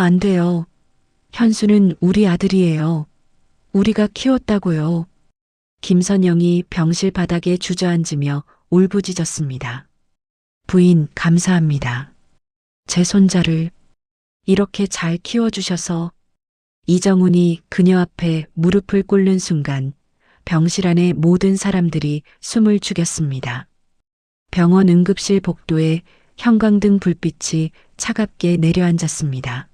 안 돼요. 현수는 우리 아들이에요. 우리가 키웠다고요. 김선영이 병실 바닥에 주저앉으며 울부짖었습니다. 부인, 감사합니다. 제 손자를 이렇게 잘 키워주셔서. 이정훈이 그녀 앞에 무릎을 꿇는 순간 병실 안의 모든 사람들이 숨을 죽였습니다. 병원 응급실 복도에 형광등 불빛이 차갑게 내려앉았습니다.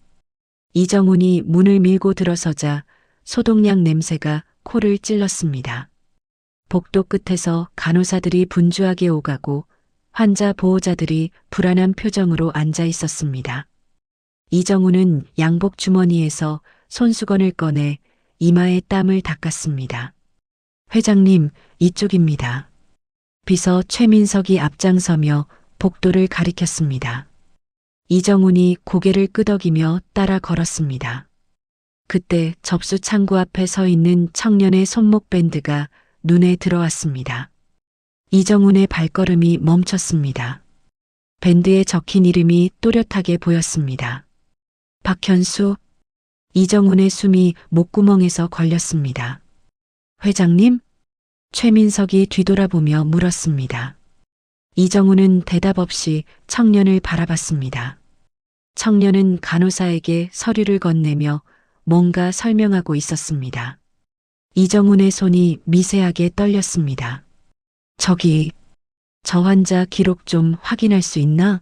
이정훈이 문을 밀고 들어서자 소독약 냄새가 코를 찔렀습니다. 복도 끝에서 간호사들이 분주하게 오가고 환자 보호자들이 불안한 표정으로 앉아 있었습니다. 이정훈은 양복 주머니에서 손수건을 꺼내 이마에 땀을 닦았습니다. 회장님, 이쪽입니다. 비서 최민석이 앞장서며 복도를 가리켰습니다. 이정훈이 고개를 끄덕이며 따라 걸었습니다. 그때 접수 창구 앞에 서 있는 청년의 손목 밴드가 눈에 들어왔습니다. 이정훈의 발걸음이 멈췄습니다. 밴드에 적힌 이름이 또렷하게 보였습니다. 박현수. 이정훈의 숨이 목구멍에서 걸렸습니다. 회장님? 최민석이 뒤돌아보며 물었습니다. 이정훈은 대답 없이 청년을 바라봤습니다. 청년은 간호사에게 서류를 건네며 뭔가 설명하고 있었습니다. 이정훈의 손이 미세하게 떨렸습니다. 저기, 저 환자 기록 좀 확인할 수 있나?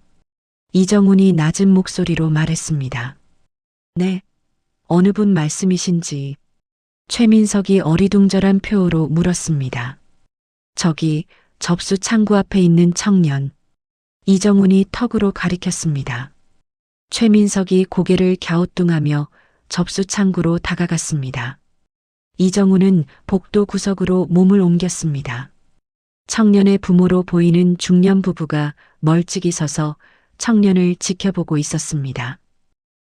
이정훈이 낮은 목소리로 말했습니다. 네, 어느 분 말씀이신지. 최민석이 어리둥절한 표호로 물었습니다. 저기 접수 창구 앞에 있는 청년. 이정훈이 턱으로 가리켰습니다. 최민석이 고개를 갸우뚱하며 접수 창구로 다가갔습니다. 이정훈은 복도 구석으로 몸을 옮겼습니다. 청년의 부모로 보이는 중년 부부가 멀찍이 서서 청년을 지켜보고 있었습니다.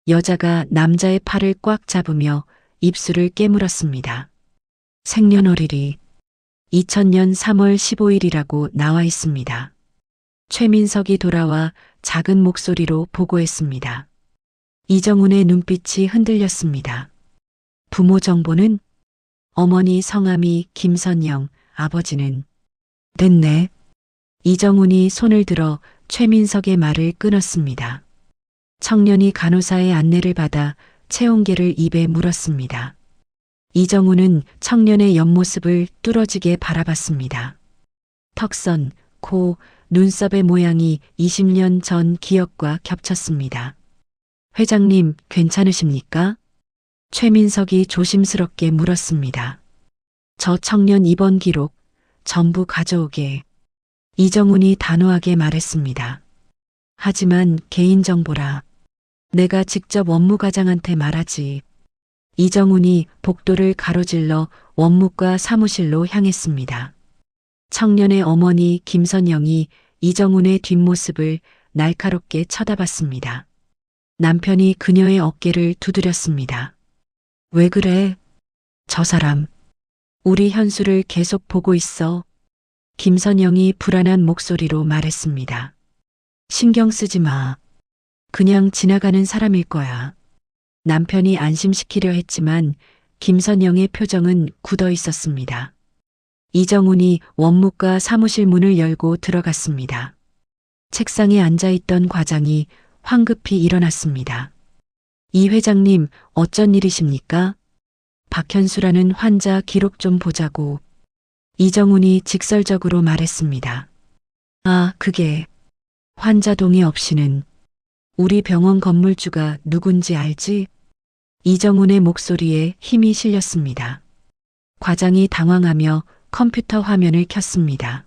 여자가 남자의 팔을 꽉 잡으며 입술을 깨물었습니다. 생년월일이 2000년 3월 15일이라고 나와 있습니다. 최민석이 돌아와 작은 목소리로 보고했습니다. 이정훈의 눈빛이 흔들렸습니다. 부모 정보는? 어머니 성함이 김선영, 아버지는? 됐네. 이정훈이 손을 들어 최민석의 말을 끊었습니다. 청년이 간호사의 안내를 받아 체온계를 입에 물었습니다. 이정훈은 청년의 옆모습을 뚫어지게 바라봤습니다. 턱선, 코, 눈썹의 모양이 20년 전 기억과 겹쳤습니다. 회장님, 괜찮으십니까? 최민석이 조심스럽게 물었습니다. 저 청년 입원 기록 전부 가져오게. 이정훈이 단호하게 말했습니다. 하지만 개인정보라. 내가 직접 원무과장한테 말하지. 이정훈이 복도를 가로질러 원무과 사무실로 향했습니다. 청년의 어머니 김선영이 이정훈의 뒷모습을 날카롭게 쳐다봤습니다. 남편이 그녀의 어깨를 두드렸습니다. 왜 그래? 저 사람. 우리 현수를 계속 보고 있어. 김선영이 불안한 목소리로 말했습니다. 신경 쓰지 마. 그냥 지나가는 사람일 거야. 남편이 안심시키려 했지만 김선영의 표정은 굳어 있었습니다. 이정훈이 원무과 사무실 문을 열고 들어갔습니다. 책상에 앉아있던 과장이 황급히 일어났습니다. 이 회장님, 어쩐 일이십니까? 박현수라는 환자 기록 좀 보자고. 이정훈이 직설적으로 말했습니다. 아, 그게 환자 동의 없이는. 우리 병원 건물주가 누군지 알지? 이정훈의 목소리에 힘이 실렸습니다. 과장이 당황하며 컴퓨터 화면을 켰습니다.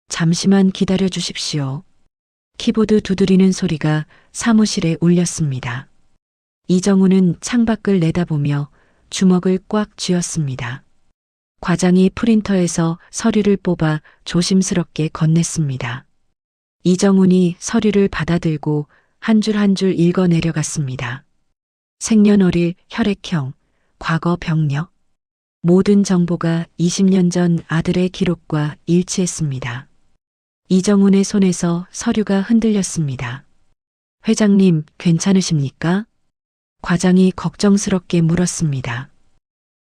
잠시만 기다려 주십시오. 키보드 두드리는 소리가 사무실에 울렸습니다. 이정훈은 창밖을 내다보며 주먹을 꽉 쥐었습니다. 과장이 프린터에서 서류를 뽑아 조심스럽게 건넸습니다. 이정훈이 서류를 받아들고 한 줄 한 줄 읽어 내려갔습니다. 생년월일, 혈액형, 과거 병력. 모든 정보가 20년 전 아들의 기록과 일치했습니다. 이정훈의 손에서 서류가 흔들렸습니다. 회장님, 괜찮으십니까? 과장이 걱정스럽게 물었습니다.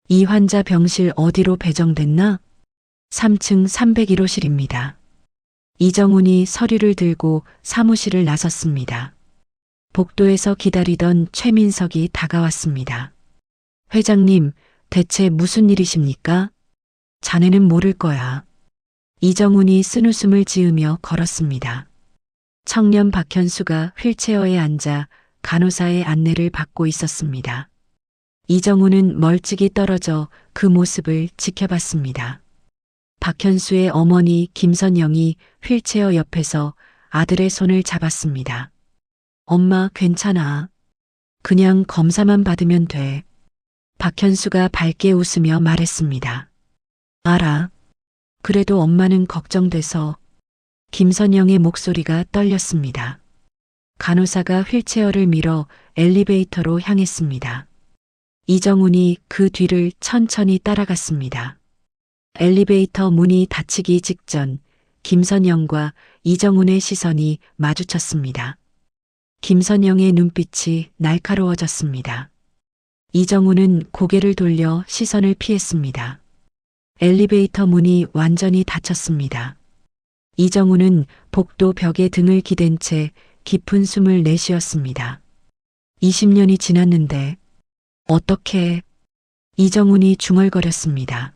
이 환자 병실 어디로 배정됐나? 3층 301호실입니다. 이정훈이 서류를 들고 사무실을 나섰습니다. 복도에서 기다리던 최민석이 다가왔습니다. 회장님, 대체 무슨 일이십니까? 자네는 모를 거야. 이정훈이 쓴웃음을 지으며 걸었습니다. 청년 박현수가 휠체어에 앉아 간호사의 안내를 받고 있었습니다. 이정훈은 멀찍이 떨어져 그 모습을 지켜봤습니다. 박현수의 어머니 김선영이 휠체어 옆에서 아들의 손을 잡았습니다. 엄마 괜찮아. 그냥 검사만 받으면 돼. 박현수가 밝게 웃으며 말했습니다. 알아. 그래도 엄마는 걱정돼서. 김선영의 목소리가 떨렸습니다. 간호사가 휠체어를 밀어 엘리베이터로 향했습니다. 이정훈이 그 뒤를 천천히 따라갔습니다. 엘리베이터 문이 닫히기 직전 김선영과 이정훈의 시선이 마주쳤습니다. 김선영의 눈빛이 날카로워졌습니다. 이정훈은 고개를 돌려 시선을 피했습니다. 엘리베이터 문이 완전히 닫혔습니다. 이정훈은 복도 벽에 등을 기댄 채 깊은 숨을 내쉬었습니다. 20년이 지났는데 어떻게? 이정훈이 중얼거렸습니다.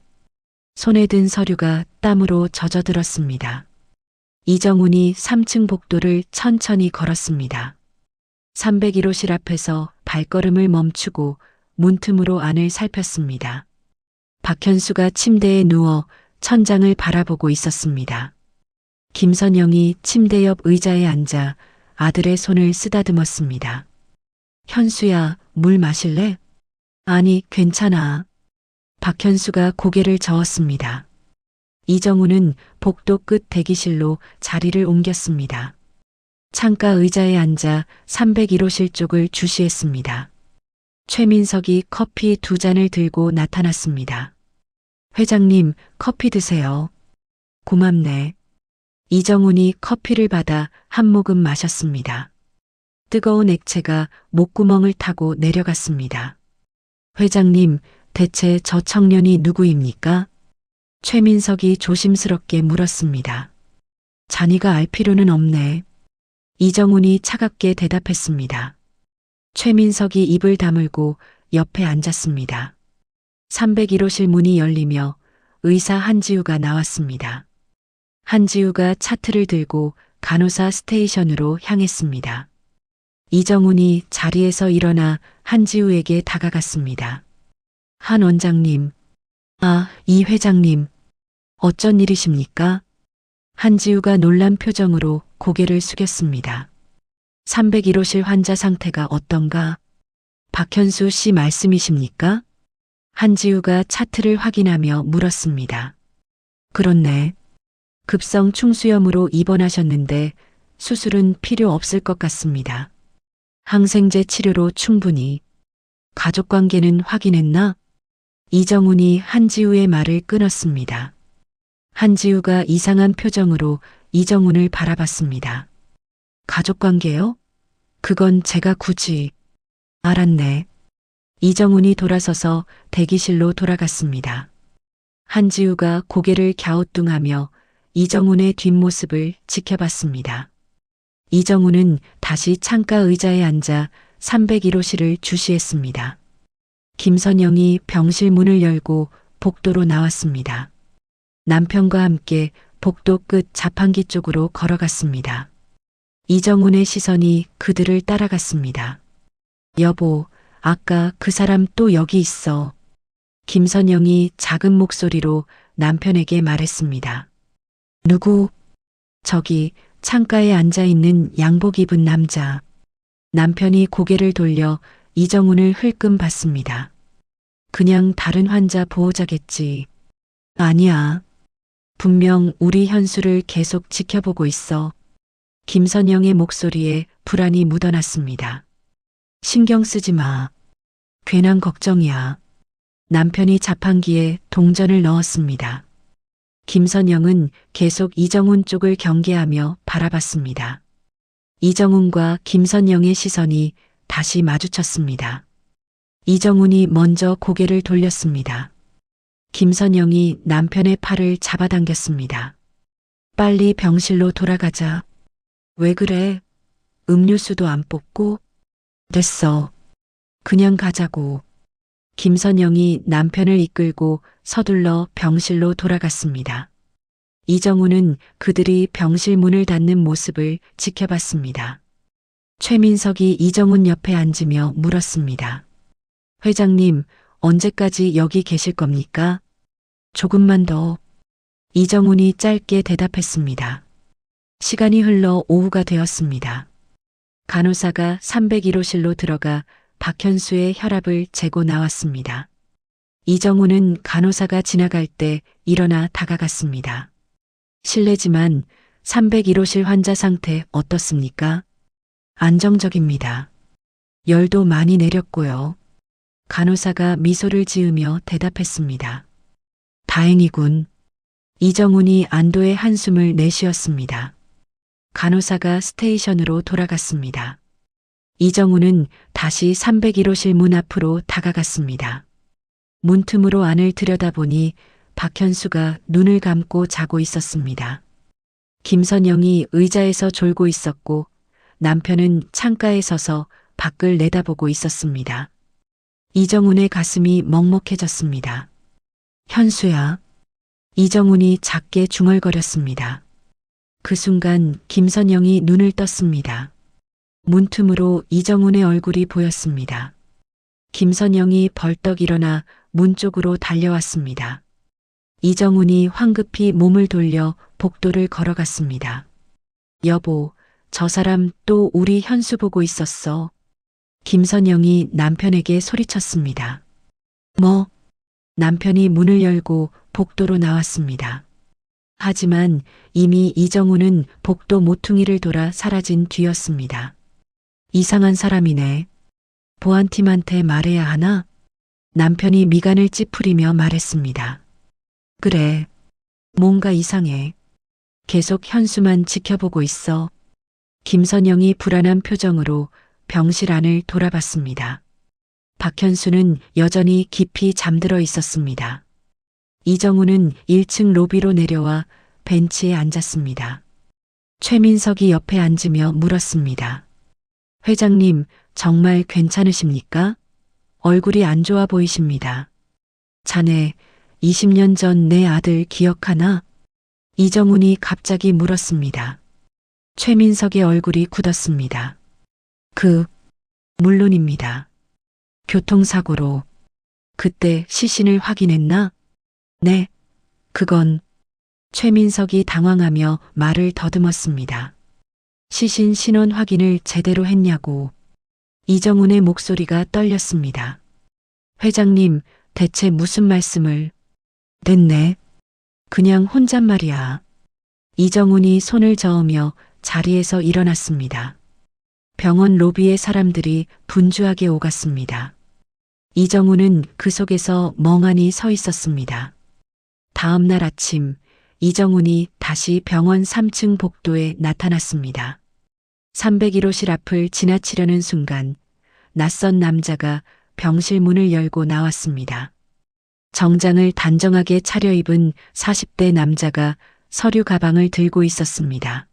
손에 든 서류가 땀으로 젖어들었습니다. 이정훈이 3층 복도를 천천히 걸었습니다. 301호실 앞에서 발걸음을 멈추고 문틈으로 안을 살폈습니다. 박현수가 침대에 누워 천장을 바라보고 있었습니다. 김선영이 침대 옆 의자에 앉아 아들의 손을 쓰다듬었습니다. 현수야, 물 마실래? 아니, 괜찮아. 박현수가 고개를 저었습니다. 이정훈은 복도 끝 대기실로 자리를 옮겼습니다. 창가 의자에 앉아 301호실 쪽을 주시했습니다. 최민석이 커피 2잔을 들고 나타났습니다. 회장님, 커피 드세요. 고맙네. 이정훈이 커피를 받아 한 모금 마셨습니다. 뜨거운 액체가 목구멍을 타고 내려갔습니다. 회장님, 대체 저 청년이 누구입니까? 최민석이 조심스럽게 물었습니다. 자네가 알 필요는 없네. 이정훈이 차갑게 대답했습니다. 최민석이 입을 다물고 옆에 앉았습니다. 301호실 문이 열리며 의사 한지우가 나왔습니다. 한지우가 차트를 들고 간호사 스테이션으로 향했습니다. 이정훈이 자리에서 일어나 한지우에게 다가갔습니다. 한 원장님. 아, 이 회장님. 어쩐 일이십니까? 한지우가 놀란 표정으로 고개를 숙였습니다. 301호실 환자 상태가 어떤가? 박현수 씨 말씀이십니까? 한지우가 차트를 확인하며 물었습니다. 그렇네. 급성 충수염으로 입원하셨는데 수술은 필요 없을 것 같습니다. 항생제 치료로 충분히. 가족관계는 확인했나? 이정훈이 한지우의 말을 끊었습니다. 한지우가 이상한 표정으로 이정훈을 바라봤습니다. 가족관계요? 그건 제가 굳이. 알았네. 이정훈이 돌아서서 대기실로 돌아갔습니다. 한지우가 고개를 갸우뚱하며 이정훈의 뒷모습을 지켜봤습니다. 이정훈은 다시 창가 의자에 앉아 301호실을 주시했습니다. 김선영이 병실 문을 열고 복도로 나왔습니다. 남편과 함께 복도 끝 자판기 쪽으로 걸어갔습니다. 이정훈의 시선이 그들을 따라갔습니다. 여보, 아까 그 사람 또 여기 있어. 김선영이 작은 목소리로 남편에게 말했습니다. 누구? 저기 창가에 앉아있는 양복 입은 남자. 남편이 고개를 돌려 이정훈을 흘끔 봤습니다. 그냥 다른 환자 보호자겠지. 아니야. 분명 우리 현수를 계속 지켜보고 있어. 김선영의 목소리에 불안이 묻어났습니다. 신경 쓰지 마. 괜한 걱정이야. 남편이 자판기에 동전을 넣었습니다. 김선영은 계속 이정훈 쪽을 경계하며 바라봤습니다. 이정훈과 김선영의 시선이 다시 마주쳤습니다. 이정훈이 먼저 고개를 돌렸습니다. 김선영이 남편의 팔을 잡아당겼습니다. 빨리 병실로 돌아가자. 왜 그래? 음료수도 안 뽑고? 됐어. 그냥 가자고. 김선영이 남편을 이끌고 서둘러 병실로 돌아갔습니다. 이정훈은 그들이 병실 문을 닫는 모습을 지켜봤습니다. 최민석이 이정훈 옆에 앉으며 물었습니다. 회장님, 언제까지 여기 계실 겁니까? 조금만 더. 이정훈이 짧게 대답했습니다. 시간이 흘러 오후가 되었습니다. 간호사가 301호실로 들어가 박현수의 혈압을 재고 나왔습니다. 이정훈은 간호사가 지나갈 때 일어나 다가갔습니다. 실례지만 301호실 환자 상태 어떻습니까? 안정적입니다. 열도 많이 내렸고요. 간호사가 미소를 지으며 대답했습니다. 다행이군. 이정훈이 안도의 한숨을 내쉬었습니다. 간호사가 스테이션으로 돌아갔습니다. 이정훈은 다시 301호실 문 앞으로 다가갔습니다. 문틈으로 안을 들여다보니 박현수가 눈을 감고 자고 있었습니다. 김선영이 의자에서 졸고 있었고 남편은 창가에 서서 밖을 내다보고 있었습니다. 이정훈의 가슴이 먹먹해졌습니다. 현수야. 이정훈이 작게 중얼거렸습니다. 그 순간 김선영이 눈을 떴습니다. 문틈으로 이정훈의 얼굴이 보였습니다. 김선영이 벌떡 일어나 문 쪽으로 달려왔습니다. 이정훈이 황급히 몸을 돌려 복도를 걸어갔습니다. 여보, 저 사람 또 우리 현수 보고 있었어. 김선영이 남편에게 소리쳤습니다. 뭐? 남편이 문을 열고 복도로 나왔습니다. 하지만 이미 이정훈은 복도 모퉁이를 돌아 사라진 뒤였습니다. 이상한 사람이네. 보안팀한테 말해야 하나? 남편이 미간을 찌푸리며 말했습니다. 그래. 뭔가 이상해. 계속 현수만 지켜보고 있어. 김선영이 불안한 표정으로 병실 안을 돌아봤습니다. 박현수는 여전히 깊이 잠들어 있었습니다. 이정훈은 1층 로비로 내려와 벤치에 앉았습니다. 최민석이 옆에 앉으며 물었습니다. 회장님, 정말 괜찮으십니까? 얼굴이 안 좋아 보이십니다. 자네, 20년 전 내 아들 기억하나? 이정훈이 갑자기 물었습니다. 최민석의 얼굴이 굳었습니다. 물론입니다. 교통사고로. 그때 시신을 확인했나? 네, 그건. 최민석이 당황하며 말을 더듬었습니다. 시신 신원 확인을 제대로 했냐고. 이정훈의 목소리가 떨렸습니다. 회장님, 대체 무슨 말씀을. 됐네. 그냥 혼잣말이야. 이정훈이 손을 저으며 자리에서 일어났습니다. 병원 로비의 사람들이 분주하게 오갔습니다. 이정훈은 그 속에서 멍하니 서 있었습니다. 다음 날 아침, 이정훈이 다시 병원 3층 복도에 나타났습니다. 301호실 앞을 지나치려는 순간 낯선 남자가 병실 문을 열고 나왔습니다. 정장을 단정하게 차려입은 40대 남자가 서류 가방을 들고 있었습니다.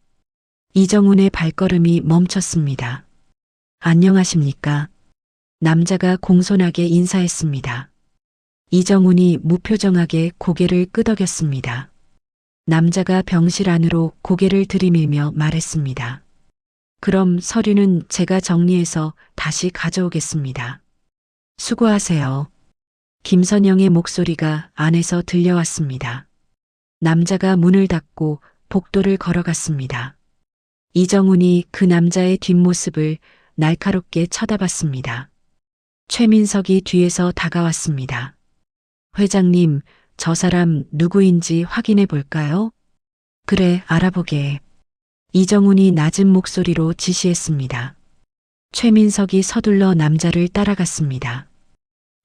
이정훈의 발걸음이 멈췄습니다. 안녕하십니까? 남자가 공손하게 인사했습니다. 이정훈이 무표정하게 고개를 끄덕였습니다. 남자가 병실 안으로 고개를 들이밀며 말했습니다. 그럼 서류는 제가 정리해서 다시 가져오겠습니다. 수고하세요. 김선영의 목소리가 안에서 들려왔습니다. 남자가 문을 닫고 복도를 걸어갔습니다. 이정훈이 그 남자의 뒷모습을 날카롭게 쳐다봤습니다. 최민석이 뒤에서 다가왔습니다. 회장님, 저 사람 누구인지 확인해 볼까요? 그래, 알아보게. 이정훈이 낮은 목소리로 지시했습니다. 최민석이 서둘러 남자를 따라갔습니다.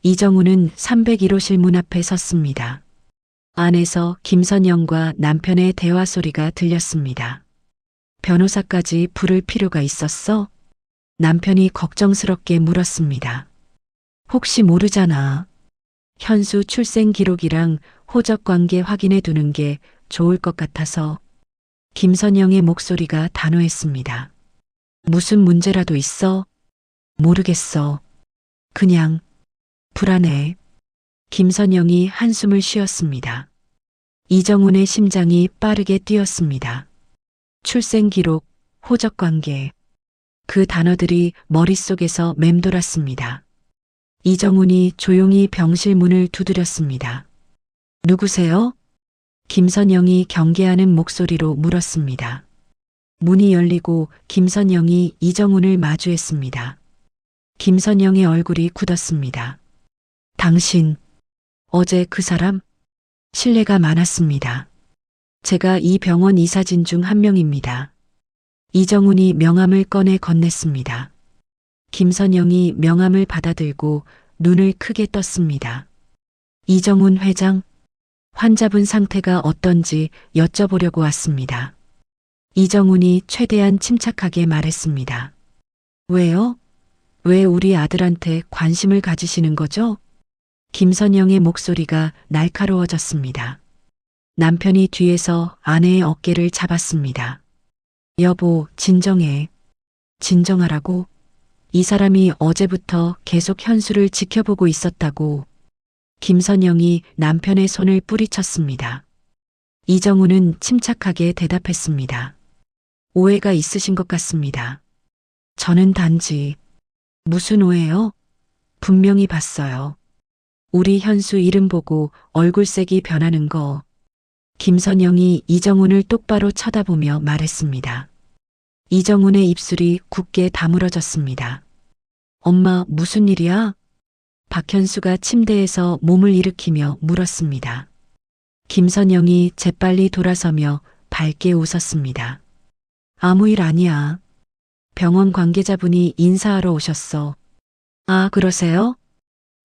이정훈은 301호실 문 앞에 섰습니다. 안에서 김선영과 남편의 대화 소리가 들렸습니다. 변호사까지 부를 필요가 있었어? 남편이 걱정스럽게 물었습니다. 혹시 모르잖아. 현수 출생 기록이랑 호적 관계 확인해 두는 게 좋을 것 같아서. 김선영의 목소리가 단호했습니다. 무슨 문제라도 있어? 모르겠어. 그냥 불안해. 김선영이 한숨을 쉬었습니다. 이정훈의 심장이 빠르게 뛰었습니다. 출생 기록, 호적 관계. 그 단어들이 머릿속에서 맴돌았습니다. 이정훈이 조용히 병실 문을 두드렸습니다. 누구세요? 김선영이 경계하는 목소리로 물었습니다. 문이 열리고 김선영이 이정훈을 마주했습니다. 김선영의 얼굴이 굳었습니다. 당신, 어제 그 사람? 실례가 많았습니다. 제가 이 병원 이사진 중 한 명입니다. 이정훈이 명함을 꺼내 건넸습니다. 김선영이 명함을 받아들고 눈을 크게 떴습니다. 이정훈 회장, 환자분 상태가 어떤지 여쭤보려고 왔습니다. 이정훈이 최대한 침착하게 말했습니다. 왜요? 왜 우리 아들한테 관심을 가지시는 거죠? 김선영의 목소리가 날카로워졌습니다. 남편이 뒤에서 아내의 어깨를 잡았습니다. 여보, 진정해. 진정하라고? 이 사람이 어제부터 계속 현수를 지켜보고 있었다고. 김선영이 남편의 손을 뿌리쳤습니다. 이정훈은 침착하게 대답했습니다. 오해가 있으신 것 같습니다. 저는 단지. 무슨 오해요? 분명히 봤어요. 우리 현수 이름 보고 얼굴색이 변하는 거. 김선영이 이정훈을 똑바로 쳐다보며 말했습니다. 이정훈의 입술이 굳게 다물어졌습니다. 엄마, 무슨 일이야? 박현수가 침대에서 몸을 일으키며 물었습니다. 김선영이 재빨리 돌아서며 밝게 웃었습니다. 아무 일 아니야. 병원 관계자분이 인사하러 오셨어. 아, 그러세요?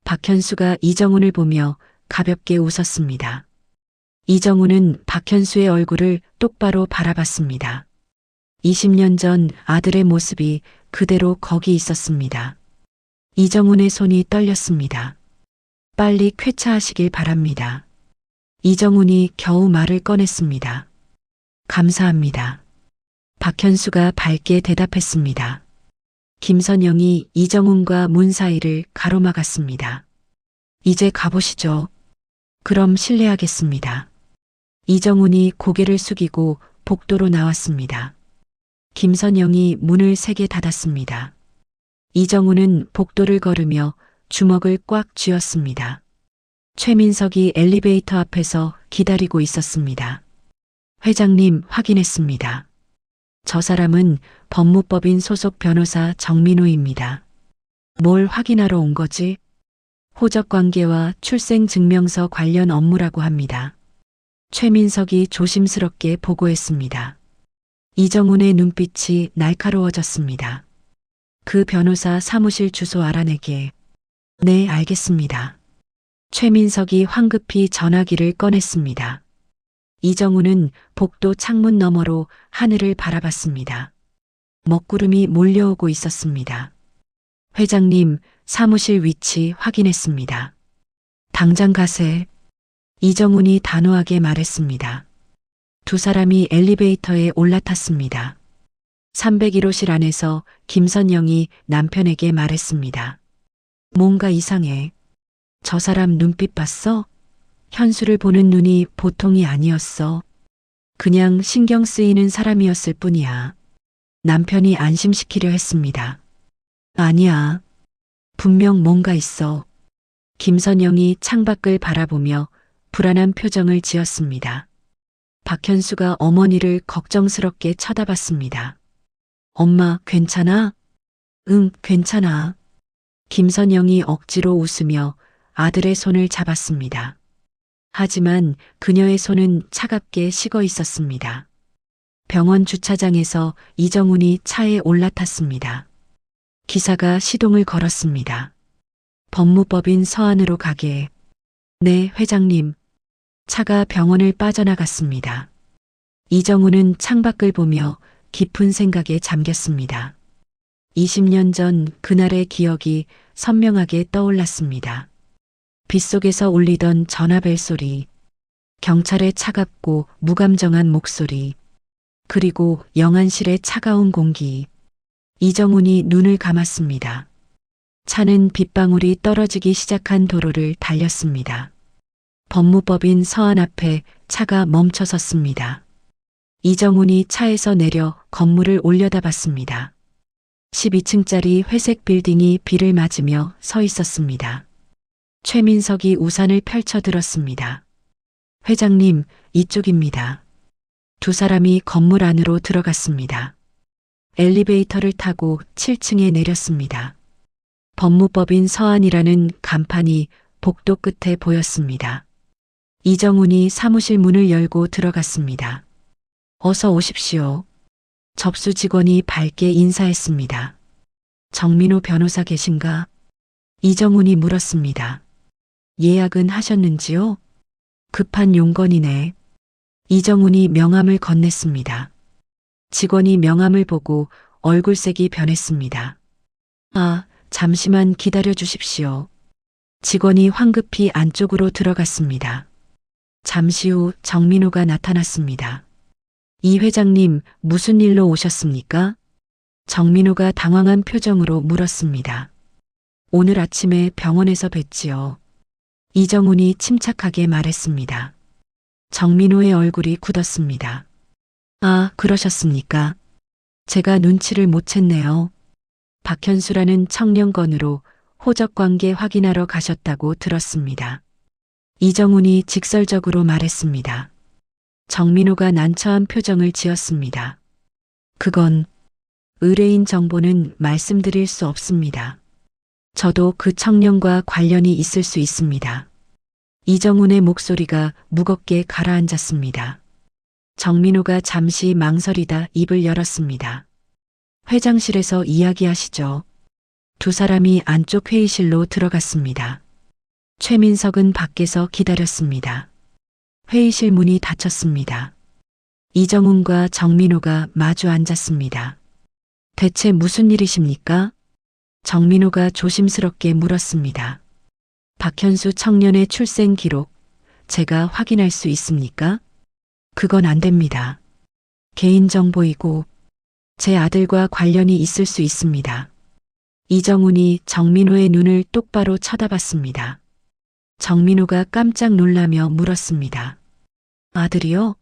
박현수가 이정훈을 보며 가볍게 웃었습니다. 이정훈은 박현수의 얼굴을 똑바로 바라봤습니다. 20년 전 아들의 모습이 그대로 거기 있었습니다. 이정훈의 손이 떨렸습니다. 빨리 쾌차하시길 바랍니다. 이정훈이 겨우 말을 꺼냈습니다. 감사합니다. 박현수가 밝게 대답했습니다. 김선영이 이정훈과 문 사이를 가로막았습니다. 이제 가보시죠. 그럼 실례하겠습니다. 이정훈이 고개를 숙이고 복도로 나왔습니다. 김선영이 문을 세게 닫았습니다. 이정훈은 복도를 걸으며 주먹을 꽉 쥐었습니다. 최민석이 엘리베이터 앞에서 기다리고 있었습니다. 회장님, 확인했습니다. 저 사람은 법무법인 소속 변호사 정민호입니다. 뭘 확인하러 온 거지? 호적 관계와 출생 증명서 관련 업무라고 합니다. 최민석이 조심스럽게 보고했습니다. 이정훈의 눈빛이 날카로워졌습니다. 그 변호사 사무실 주소 알아내게. 네, 알겠습니다. 최민석이 황급히 전화기를 꺼냈습니다. 이정훈은 복도 창문 너머로 하늘을 바라봤습니다. 먹구름이 몰려오고 있었습니다. 회장님, 사무실 위치 확인했습니다. 당장 가세. 이정훈이 단호하게 말했습니다. 두 사람이 엘리베이터에 올라탔습니다. 301호실 안에서 김선영이 남편에게 말했습니다. 뭔가 이상해. 저 사람 눈빛 봤어? 현수를 보는 눈이 보통이 아니었어. 그냥 신경 쓰이는 사람이었을 뿐이야. 남편이 안심시키려 했습니다. 아니야. 분명 뭔가 있어. 김선영이 창밖을 바라보며 불안한 표정을 지었습니다. 박현수가 어머니를 걱정스럽게 쳐다봤습니다. 엄마, 괜찮아? 응, 괜찮아. 김선영이 억지로 웃으며 아들의 손을 잡았습니다. 하지만 그녀의 손은 차갑게 식어 있었습니다. 병원 주차장에서 이정훈이 차에 올라탔습니다. 기사가 시동을 걸었습니다. 법무법인 서안으로 가게. 네, 회장님. 차가 병원을 빠져나갔습니다. 이정훈은 창밖을 보며 깊은 생각에 잠겼습니다. 20년 전 그날의 기억이 선명하게 떠올랐습니다. 빗속에서 울리던 전화벨 소리, 경찰의 차갑고 무감정한 목소리, 그리고 영안실의 차가운 공기. 이정훈이 눈을 감았습니다. 차는 빗방울이 떨어지기 시작한 도로를 달렸습니다. 법무법인 서안 앞에 차가 멈춰 섰습니다. 이정훈이 차에서 내려 건물을 올려다봤습니다. 12층짜리 회색 빌딩이 비를 맞으며 서 있었습니다. 최민석이 우산을 펼쳐 들었습니다. 회장님, 이쪽입니다. 두 사람이 건물 안으로 들어갔습니다. 엘리베이터를 타고 7층에 내렸습니다. 법무법인 서안이라는 간판이 복도 끝에 보였습니다. 이정훈이 사무실 문을 열고 들어갔습니다. 어서 오십시오. 접수 직원이 밝게 인사했습니다. 정민호 변호사 계신가? 이정훈이 물었습니다. 예약은 하셨는지요? 급한 용건이네. 이정훈이 명함을 건넸습니다. 직원이 명함을 보고 얼굴색이 변했습니다. 아, 잠시만 기다려 주십시오. 직원이 황급히 안쪽으로 들어갔습니다. 잠시 후 정민호가 나타났습니다. 이 회장님, 무슨 일로 오셨습니까? 정민호가 당황한 표정으로 물었습니다. 오늘 아침에 병원에서 뵀지요. 이정훈이 침착하게 말했습니다. 정민호의 얼굴이 굳었습니다. 아, 그러셨습니까? 제가 눈치를 못 챘네요. 박현수라는 청년 건으로 호적관계 확인하러 가셨다고 들었습니다. 이정훈이 직설적으로 말했습니다. 정민호가 난처한 표정을 지었습니다. 그건 의뢰인 정보는 말씀드릴 수 없습니다. 저도 그 청년과 관련이 있을 수 있습니다. 이정훈의 목소리가 무겁게 가라앉았습니다. 정민호가 잠시 망설이다 입을 열었습니다. 회장실에서 이야기하시죠. 두 사람이 안쪽 회의실로 들어갔습니다. 최민석은 밖에서 기다렸습니다. 회의실 문이 닫혔습니다. 이정훈과 정민호가 마주 앉았습니다. 대체 무슨 일이십니까? 정민호가 조심스럽게 물었습니다. 박현수 청년의 출생 기록, 제가 확인할 수 있습니까? 그건 안 됩니다. 개인정보이고 제 아들과 관련이 있을 수 있습니다. 이정훈이 정민호의 눈을 똑바로 쳐다봤습니다. 정민호가 깜짝 놀라며 물었습니다. 아들이요?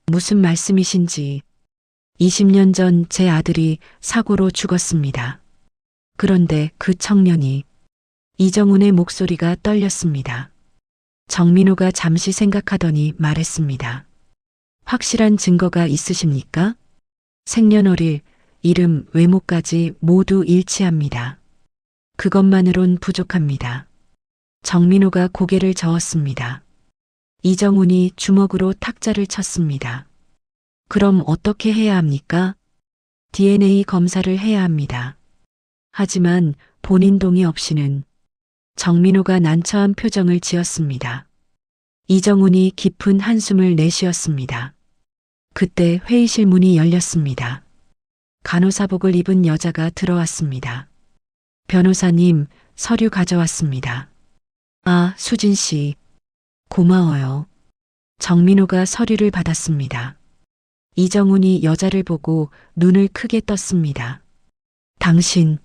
무슨 말씀이신지. 20년 전 제 아들이 사고로 죽었습니다. 그런데 그 청년이. 이정훈의 목소리가 떨렸습니다. 정민호가 잠시 생각하더니 말했습니다. 확실한 증거가 있으십니까? 생년월일, 이름, 외모까지 모두 일치합니다. 그것만으론 부족합니다. 정민호가 고개를 저었습니다. 이정훈이 주먹으로 탁자를 쳤습니다. 그럼 어떻게 해야 합니까? DNA 검사를 해야 합니다. 하지만 본인 동의 없이는. 정민호가 난처한 표정을 지었습니다. 이정훈이 깊은 한숨을 내쉬었습니다. 그때 회의실 문이 열렸습니다. 간호사복을 입은 여자가 들어왔습니다. 변호사님, 서류 가져왔습니다. 아, 수진 씨. 고마워요. 정민호가 서류를 받았습니다. 이정훈이 여자를 보고 눈을 크게 떴습니다. 당신,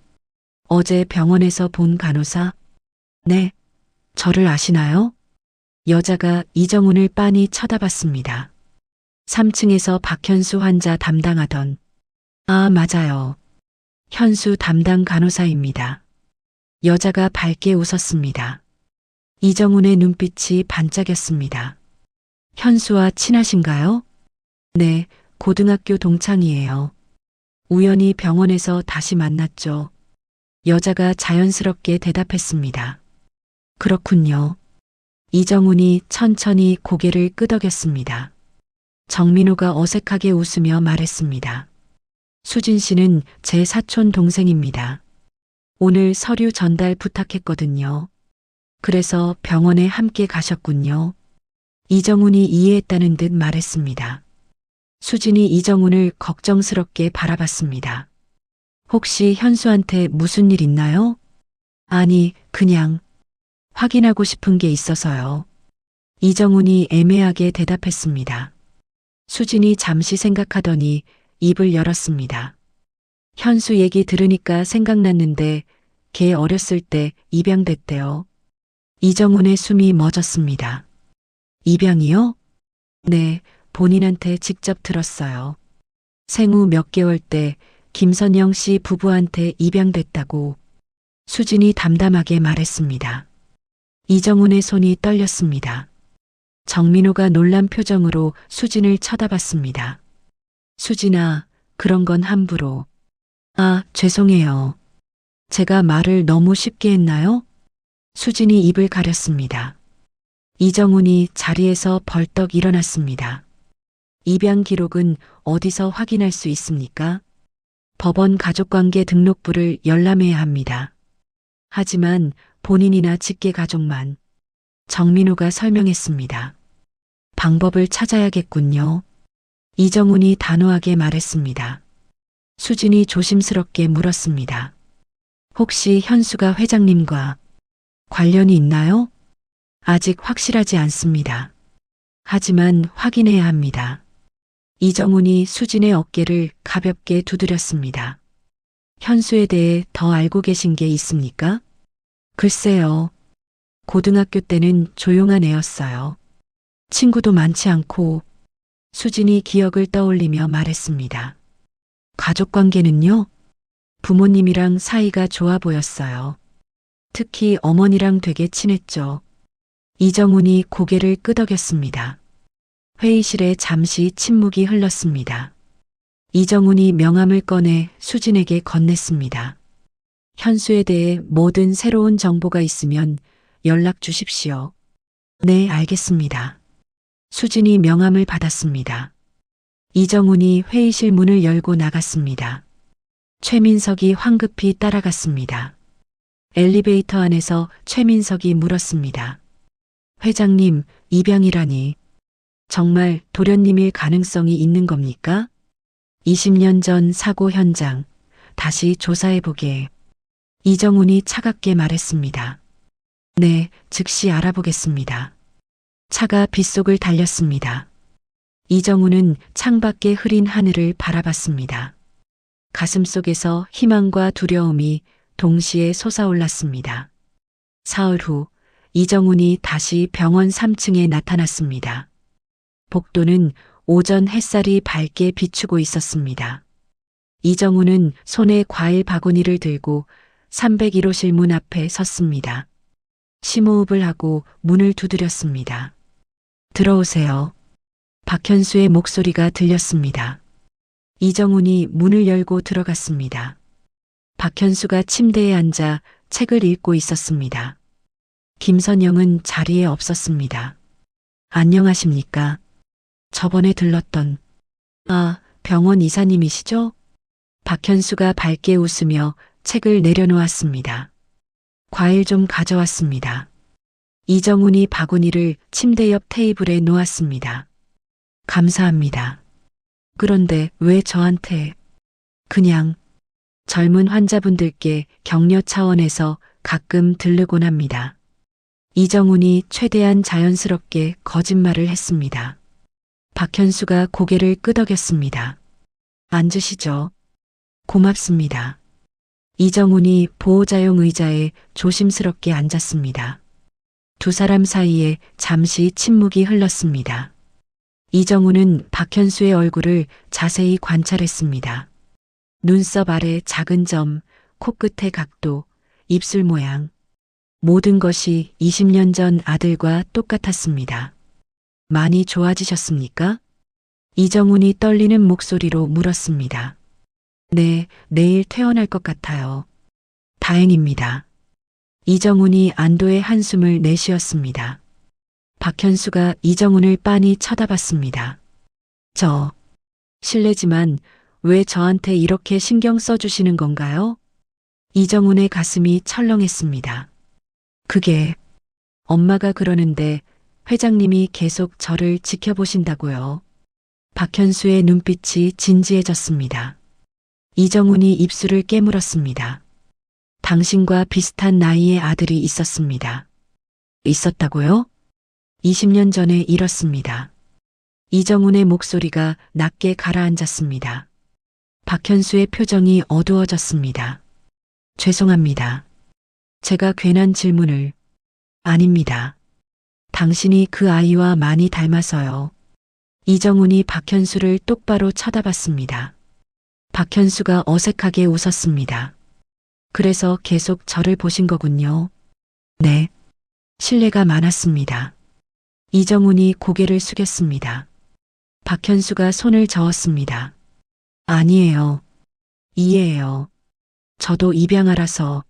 어제 병원에서 본 간호사? 네. 저를 아시나요? 여자가 이정훈을 빤히 쳐다봤습니다. 3층에서 박현수 환자 담당하던. 아, 맞아요. 현수 담당 간호사입니다. 여자가 밝게 웃었습니다. 이정훈의 눈빛이 반짝였습니다. 현수와 친하신가요? 네, 고등학교 동창이에요. 우연히 병원에서 다시 만났죠. 여자가 자연스럽게 대답했습니다. 그렇군요. 이정훈이 천천히 고개를 끄덕였습니다. 정민호가 어색하게 웃으며 말했습니다. 수진 씨는 제 사촌 동생입니다. 오늘 서류 전달 부탁했거든요. 그래서 병원에 함께 가셨군요. 이정훈이 이해했다는 듯 말했습니다. 수진이 이정훈을 걱정스럽게 바라봤습니다. 혹시 현수한테 무슨 일 있나요? 아니, 그냥 확인하고 싶은 게 있어서요. 이정훈이 애매하게 대답했습니다. 수진이 잠시 생각하더니 입을 열었습니다. 현수 얘기 들으니까 생각났는데 걔 어렸을 때 입양됐대요. 이정훈의 숨이 멎었습니다. 입양이요? 네, 본인한테 직접 들었어요. 생후 몇 개월 때 김선영 씨 부부한테 입양됐다고 수진이 담담하게 말했습니다. 이정훈의 손이 떨렸습니다. 정민호가 놀란 표정으로 수진을 쳐다봤습니다. 수진아, 그런 건 함부로. 아, 죄송해요. 제가 말을 너무 쉽게 했나요? 수진이 입을 가렸습니다. 이정훈이 자리에서 벌떡 일어났습니다. 입양 기록은 어디서 확인할 수 있습니까? 법원 가족관계 등록부를 열람해야 합니다. 하지만 본인이나 직계 가족만. 정민호가 설명했습니다. 방법을 찾아야겠군요. 이정훈이 단호하게 말했습니다. 수진이 조심스럽게 물었습니다. 혹시 현수가 회장님과 관련이 있나요? 아직 확실하지 않습니다. 하지만 확인해야 합니다. 이정훈이 수진의 어깨를 가볍게 두드렸습니다. 현수에 대해 더 알고 계신 게 있습니까? 글쎄요. 고등학교 때는 조용한 애였어요. 친구도 많지 않고 수진이 기억을 떠올리며 말했습니다. 가족 관계는요? 부모님이랑 사이가 좋아 보였어요. 특히 어머니랑 되게 친했죠. 이정훈이 고개를 끄덕였습니다. 회의실에 잠시 침묵이 흘렀습니다. 이정훈이 명함을 꺼내 수진에게 건넸습니다. 현수에 대해 모든 새로운 정보가 있으면 연락 주십시오. 네, 알겠습니다. 수진이 명함을 받았습니다. 이정훈이 회의실 문을 열고 나갔습니다. 최민석이 황급히 따라갔습니다. 엘리베이터 안에서 최민석이 물었습니다. 회장님, 입양이라니. 정말 도련님일 가능성이 있는 겁니까? 20년 전 사고 현장, 다시 조사해보게. 이정훈이 차갑게 말했습니다. 네, 즉시 알아보겠습니다. 차가 빗속을 달렸습니다. 이정훈은 창밖에 흐린 하늘을 바라봤습니다. 가슴속에서 희망과 두려움이 동시에 솟아올랐습니다. 사흘 후 이정훈이 다시 병원 3층에 나타났습니다. 복도는 오전 햇살이 밝게 비추고 있었습니다. 이정훈은 손에 과일 바구니를 들고 301호실 문 앞에 섰습니다. 심호흡을 하고 문을 두드렸습니다. 들어오세요. 박현수의 목소리가 들렸습니다. 이정훈이 문을 열고 들어갔습니다. 박현수가 침대에 앉아 책을 읽고 있었습니다. 김선영은 자리에 없었습니다. 안녕하십니까? 저번에 들렀던 병원 이사님이시죠? 박현수가 밝게 웃으며 책을 내려놓았습니다. 과일 좀 가져왔습니다. 이정훈이 바구니를 침대 옆 테이블에 놓았습니다. 감사합니다. 그런데 왜 저한테? 그냥 젊은 환자분들께 격려 차원에서 가끔 들르곤 합니다. 이정훈이 최대한 자연스럽게 거짓말을 했습니다. 박현수가 고개를 끄덕였습니다. 앉으시죠. 고맙습니다. 이정훈이 보호자용 의자에 조심스럽게 앉았습니다. 두 사람 사이에 잠시 침묵이 흘렀습니다. 이정훈은 박현수의 얼굴을 자세히 관찰했습니다. 눈썹 아래 작은 점, 코끝의 각도, 입술 모양. 모든 것이 20년 전 아들과 똑같았습니다. 많이 좋아지셨습니까? 이정훈이 떨리는 목소리로 물었습니다. 네, 내일 퇴원할 것 같아요. 다행입니다. 이정훈이 안도의 한숨을 내쉬었습니다. 박현수가 이정훈을 빤히 쳐다봤습니다. 실례지만 왜 저한테 이렇게 신경 써주시는 건가요? 이정훈의 가슴이 철렁했습니다. 그게 엄마가 그러는데 회장님이 계속 저를 지켜보신다고요. 박현수의 눈빛이 진지해졌습니다. 이정훈이 입술을 깨물었습니다. 당신과 비슷한 나이의 아들이 있었습니다. 있었다고요? 20년 전에 잃었습니다. 이정훈의 목소리가 낮게 가라앉았습니다. 박현수의 표정이 어두워졌습니다. 죄송합니다. 제가 괜한 질문을. 아닙니다. 당신이 그 아이와 많이 닮아서요. 이정훈이 박현수를 똑바로 쳐다봤습니다. 박현수가 어색하게 웃었습니다. 그래서 계속 저를 보신 거군요. 네. 신뢰가 많았습니다. 이정훈이 고개를 숙였습니다. 박현수가 손을 저었습니다. 아니에요. 이해해요. 저도 입양하라서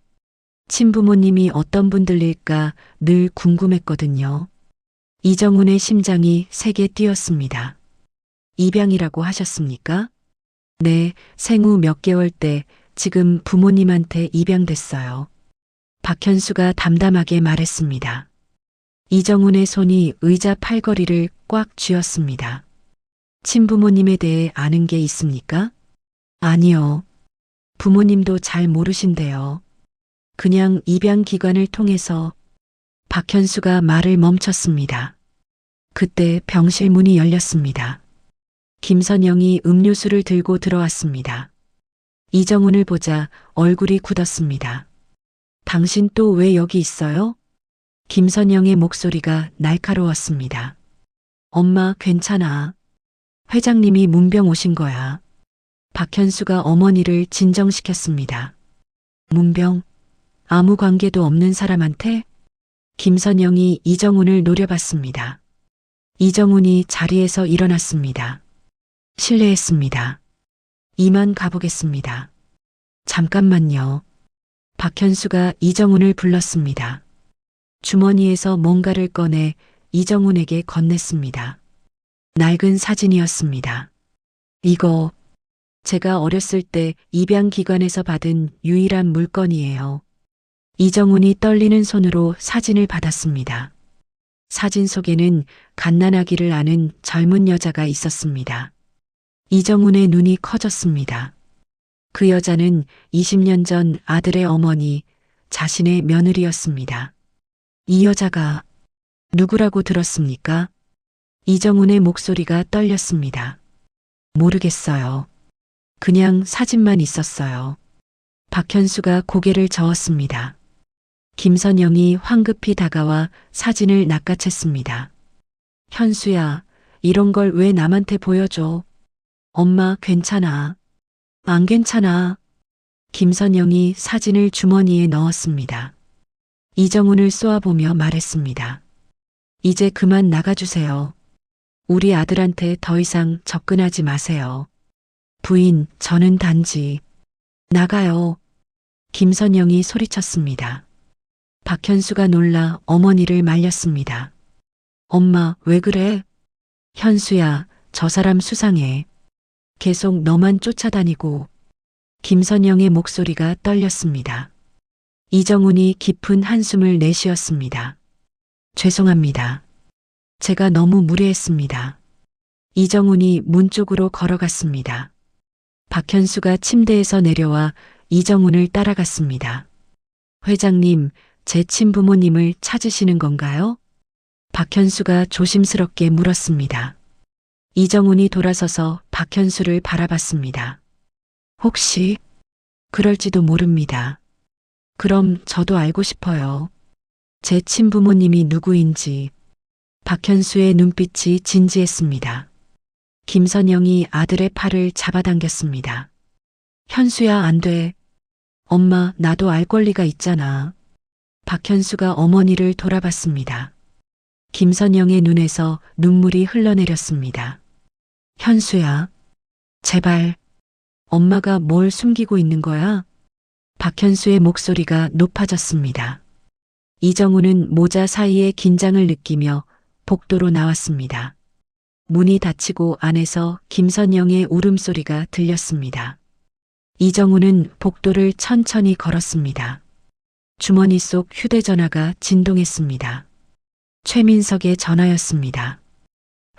친부모님이 어떤 분들일까 늘 궁금했거든요. 이정훈의 심장이 세게 뛰었습니다. 입양이라고 하셨습니까? 네, 생후 몇 개월 때 지금 부모님한테 입양됐어요. 박현수가 담담하게 말했습니다. 이정훈의 손이 의자 팔걸이를 꽉 쥐었습니다. 친부모님에 대해 아는 게 있습니까? 아니요. 부모님도 잘 모르신대요. 그냥 입양 기관을 통해서. 박현수가 말을 멈췄습니다. 그때 병실 문이 열렸습니다. 김선영이 음료수를 들고 들어왔습니다. 이정훈을 보자 얼굴이 굳었습니다. 당신 또 왜 여기 있어요? 김선영의 목소리가 날카로웠습니다. 엄마 괜찮아. 회장님이 문병 오신 거야. 박현수가 어머니를 진정시켰습니다. 문병? 아무 관계도 없는 사람한테? 김선영이 이정훈을 노려봤습니다. 이정훈이 자리에서 일어났습니다. 실례했습니다. 이만 가보겠습니다. 잠깐만요. 박현수가 이정훈을 불렀습니다. 주머니에서 뭔가를 꺼내 이정훈에게 건넸습니다. 낡은 사진이었습니다. 이거 제가 어렸을 때 입양기관에서 받은 유일한 물건이에요. 이정훈이 떨리는 손으로 사진을 받았습니다. 사진 속에는 갓난아기를 아는 젊은 여자가 있었습니다. 이정훈의 눈이 커졌습니다. 그 여자는 20년 전 아들의 어머니, 자신의 며느리였습니다. 이 여자가 누구라고 들었습니까? 이정훈의 목소리가 떨렸습니다. 모르겠어요. 그냥 사진만 있었어요. 박현수가 고개를 저었습니다. 김선영이 황급히 다가와 사진을 낚아챘습니다. 현수야, 이런 걸 왜 남한테 보여줘? 엄마 괜찮아. 안 괜찮아. 김선영이 사진을 주머니에 넣었습니다. 이정훈을 쏘아보며 말했습니다. 이제 그만 나가주세요. 우리 아들한테 더 이상 접근하지 마세요. 부인, 저는 단지 나가요. 김선영이 소리쳤습니다. 박현수가 놀라 어머니를 말렸습니다. 엄마, 왜 그래? 현수야, 저 사람 수상해. 계속 너만 쫓아다니고. 김선영의 목소리가 떨렸습니다. 이정훈이 깊은 한숨을 내쉬었습니다. 죄송합니다. 제가 너무 무례했습니다. 이정훈이 문 쪽으로 걸어갔습니다. 박현수가 침대에서 내려와 이정훈을 따라갔습니다. 회장님, 제 친부모님을 찾으시는 건가요? 박현수가 조심스럽게 물었습니다. 이정훈이 돌아서서 박현수를 바라봤습니다. 혹시 그럴지도 모릅니다. 그럼 저도 알고 싶어요. 제 친부모님이 누구인지. 박현수의 눈빛이 진지했습니다. 김선영이 아들의 팔을 잡아당겼습니다. 현수야, 안 돼. 엄마, 나도 알 권리가 있잖아. 박현수가 어머니를 돌아봤습니다. 김선영의 눈에서 눈물이 흘러내렸습니다. 현수야, 제발. 엄마가 뭘 숨기고 있는 거야? 박현수의 목소리가 높아졌습니다. 이정훈은 모자 사이의 긴장을 느끼며 복도로 나왔습니다. 문이 닫히고 안에서 김선영의 울음소리가 들렸습니다. 이정훈은 복도를 천천히 걸었습니다. 주머니 속 휴대전화가 진동했습니다. 최민석의 전화였습니다.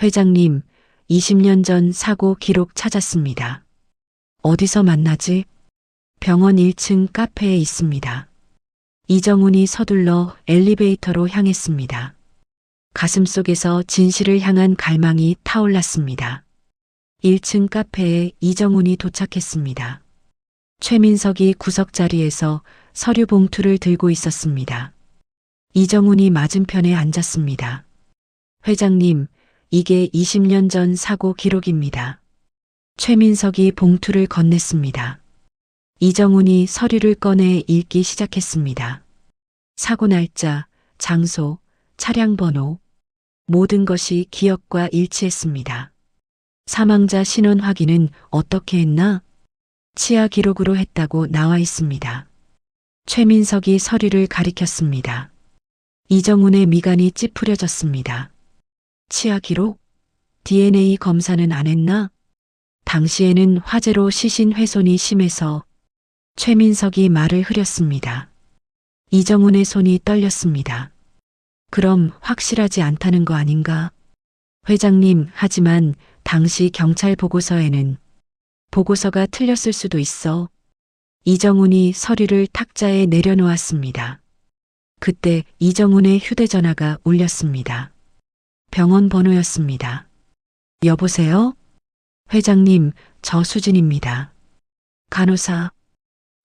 회장님, 20년 전 사고 기록 찾았습니다. 어디서 만나지? 병원 1층 카페에 있습니다. 이정훈이 서둘러 엘리베이터로 향했습니다. 가슴속에서 진실을 향한 갈망이 타올랐습니다. 1층 카페에 이정훈이 도착했습니다. 최민석이 구석자리에서 서류 봉투를 들고 있었습니다. 이정훈이 맞은편에 앉았습니다. 회장님, 이게 20년 전 사고 기록입니다. 최민석이 봉투를 건넸습니다. 이정훈이 서류를 꺼내 읽기 시작했습니다. 사고 날짜, 장소, 차량 번호, 모든 것이 기억과 일치했습니다. 사망자 신원 확인은 어떻게 했나? 치아 기록으로 했다고 나와 있습니다. 최민석이 서류를 가리켰습니다. 이정훈의 미간이 찌푸려졌습니다. 치아 기록? DNA 검사는 안 했나? 당시에는 화재로 시신 훼손이 심해서 최민석이 말을 흐렸습니다. 이정훈의 손이 떨렸습니다. 그럼 확실하지 않다는 거 아닌가? 회장님, 하지만 당시 경찰 보고서에는 보고서가 틀렸을 수도 있어. 이정훈이 서류를 탁자에 내려놓았습니다. 그때 이정훈의 휴대전화가 울렸습니다. 병원 번호였습니다. 여보세요? 회장님, 저 수진입니다. 간호사.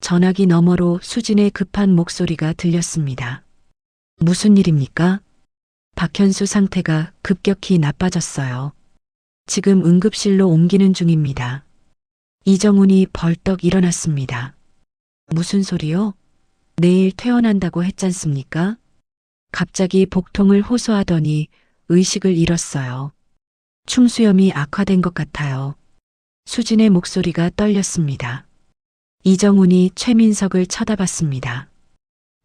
전화기 너머로 수진의 급한 목소리가 들렸습니다. 무슨 일입니까? 박현수 상태가 급격히 나빠졌어요. 지금 응급실로 옮기는 중입니다. 이정훈이 벌떡 일어났습니다. 무슨 소리요? 내일 퇴원한다고 했잖습니까? 갑자기 복통을 호소하더니 의식을 잃었어요. 충수염이 악화된 것 같아요. 수진의 목소리가 떨렸습니다. 이정훈이 최민석을 쳐다봤습니다.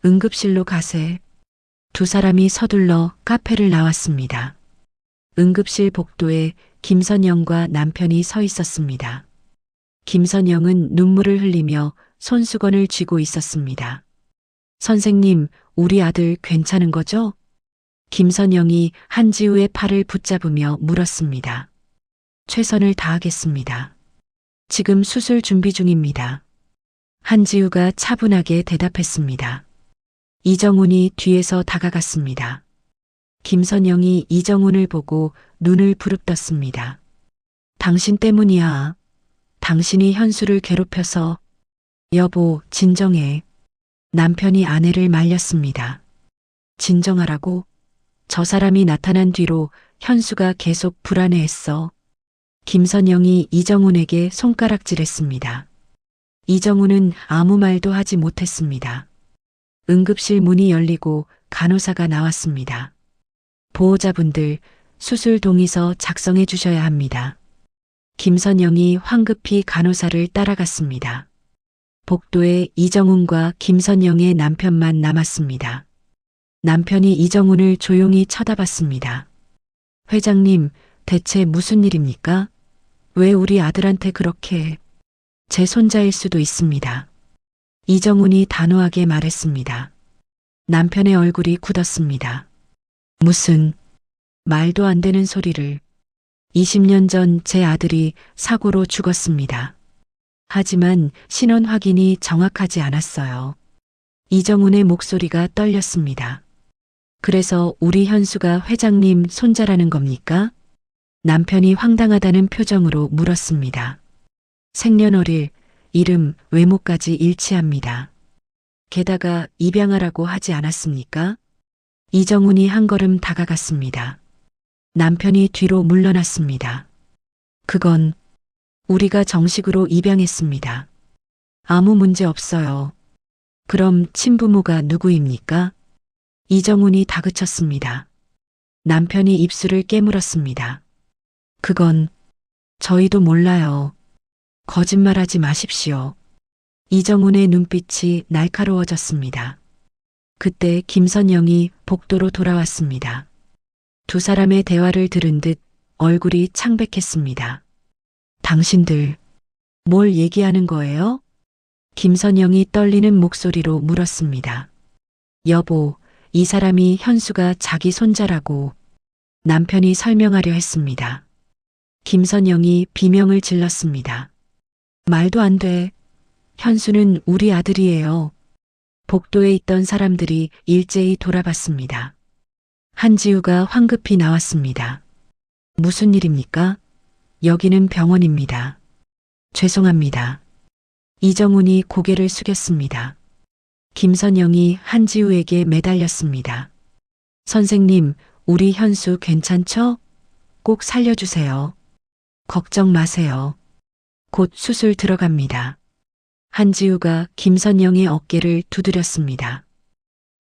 응급실로 가세. 두 사람이 서둘러 카페를 나왔습니다. 응급실 복도에 김선영과 남편이 서 있었습니다. 김선영은 눈물을 흘리며 손수건을 쥐고 있었습니다. 선생님, 우리 아들 괜찮은 거죠? 김선영이 한지우의 팔을 붙잡으며 물었습니다. 최선을 다하겠습니다. 지금 수술 준비 중입니다. 한지우가 차분하게 대답했습니다. 이정훈이 뒤에서 다가갔습니다. 김선영이 이정훈을 보고 눈을 부릅떴습니다. 당신 때문이야. 당신이 현수를 괴롭혀서. 여보, 진정해. 남편이 아내를 말렸습니다. 진정하라고? 저 사람이 나타난 뒤로 현수가 계속 불안해했어. 김선영이 이정훈에게 손가락질했습니다. 이정훈은 아무 말도 하지 못했습니다. 응급실 문이 열리고 간호사가 나왔습니다. 보호자분들, 수술 동의서 작성해 주셔야 합니다. 김선영이 황급히 간호사를 따라갔습니다. 복도에 이정훈과 김선영의 남편만 남았습니다. 남편이 이정훈을 조용히 쳐다봤습니다. 회장님, 대체 무슨 일입니까? 왜 우리 아들한테 그렇게... 제 손자일 수도 있습니다. 이정훈이 단호하게 말했습니다. 남편의 얼굴이 굳었습니다. 무슨 말도 안 되는 소리를. 20년 전 제 아들이 사고로 죽었습니다. 하지만 신원 확인이 정확하지 않았어요. 이정훈의 목소리가 떨렸습니다. 그래서 우리 현수가 회장님 손자라는 겁니까? 남편이 황당하다는 표정으로 물었습니다. 생년월일, 이름, 외모까지 일치합니다. 게다가 입양하라고 하지 않았습니까? 이정훈이 한 걸음 다가갔습니다. 남편이 뒤로 물러났습니다. 그건 우리가 정식으로 입양했습니다. 아무 문제 없어요. 그럼 친부모가 누구입니까? 이정훈이 다그쳤습니다. 남편이 입술을 깨물었습니다. 그건 저희도 몰라요. 거짓말하지 마십시오. 이정훈의 눈빛이 날카로워졌습니다. 그때 김선영이 복도로 돌아왔습니다. 두 사람의 대화를 들은 듯 얼굴이 창백했습니다. 당신들, 뭘 얘기하는 거예요? 김선영이 떨리는 목소리로 물었습니다. 여보, 이 사람이 현수가 자기 손자라고 남편이 설명하려 했습니다. 김선영이 비명을 질렀습니다. 말도 안 돼. 현수는 우리 아들이에요. 복도에 있던 사람들이 일제히 돌아봤습니다. 한지우가 황급히 나왔습니다. 무슨 일입니까? 여기는 병원입니다. 죄송합니다. 이정훈이 고개를 숙였습니다. 김선영이 한지우에게 매달렸습니다. 선생님, 우리 현수 괜찮죠? 꼭 살려주세요. 걱정 마세요. 곧 수술 들어갑니다. 한지우가 김선영의 어깨를 두드렸습니다.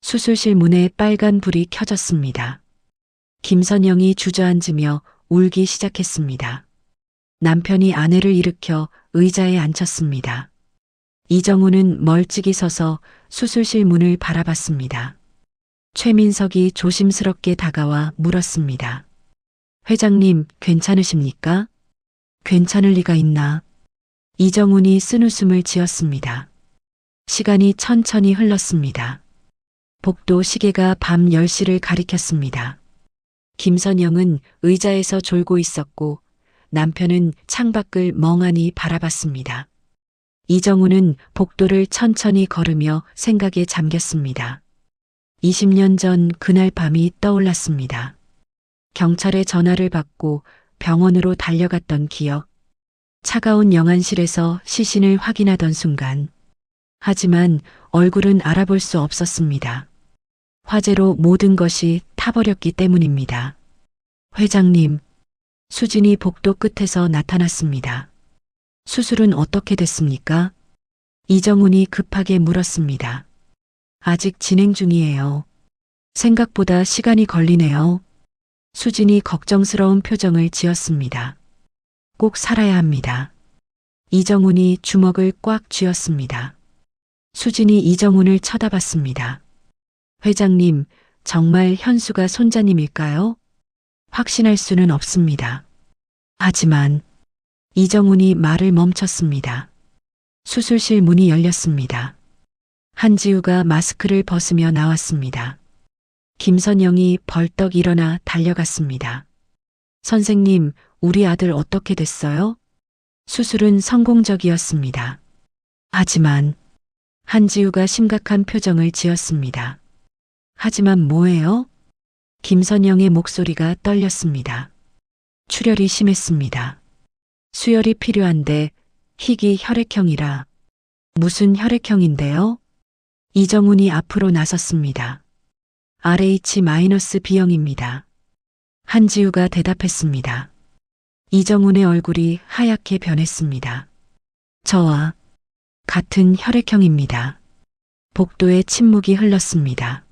수술실 문에 빨간 불이 켜졌습니다. 김선영이 주저앉으며 울기 시작했습니다. 남편이 아내를 일으켜 의자에 앉혔습니다. 이정훈은 멀찍이 서서 수술실 문을 바라봤습니다. 최민석이 조심스럽게 다가와 물었습니다. 회장님, 괜찮으십니까? 괜찮을 리가 있나? 이정훈이 쓴웃음을 지었습니다. 시간이 천천히 흘렀습니다. 복도 시계가 밤 10시를 가리켰습니다. 김선영은 의자에서 졸고 있었고 남편은 창밖을 멍하니 바라봤습니다. 이정훈은 복도를 천천히 걸으며 생각에 잠겼습니다. 20년 전 그날 밤이 떠올랐습니다. 경찰의 전화를 받고 병원으로 달려갔던 기억. 차가운 영안실에서 시신을 확인하던 순간. 하지만 얼굴은 알아볼 수 없었습니다. 화재로 모든 것이 타버렸기 때문입니다. 회장님, 수진이 복도 끝에서 나타났습니다. 수술은 어떻게 됐습니까? 이정훈이 급하게 물었습니다. 아직 진행 중이에요. 생각보다 시간이 걸리네요. 수진이 걱정스러운 표정을 지었습니다. 꼭 살아야 합니다. 이정훈이 주먹을 꽉 쥐었습니다. 수진이 이정훈을 쳐다봤습니다. 회장님, 정말 현수가 손자님일까요? 확신할 수는 없습니다. 하지만 이정훈이 말을 멈췄습니다. 수술실 문이 열렸습니다. 한지우가 마스크를 벗으며 나왔습니다. 김선영이 벌떡 일어나 달려갔습니다. 선생님, 우리 아들 어떻게 됐어요? 수술은 성공적이었습니다. 하지만 한지우가 심각한 표정을 지었습니다. 하지만 뭐예요? 김선영의 목소리가 떨렸습니다. 출혈이 심했습니다. 수혈이 필요한데 희귀 혈액형이라. 무슨 혈액형인데요? 이정훈이 앞으로 나섰습니다. RH-B형입니다. 한지우가 대답했습니다. 이정훈의 얼굴이 하얗게 변했습니다. 저와 같은 혈액형입니다. 복도에 침묵이 흘렀습니다.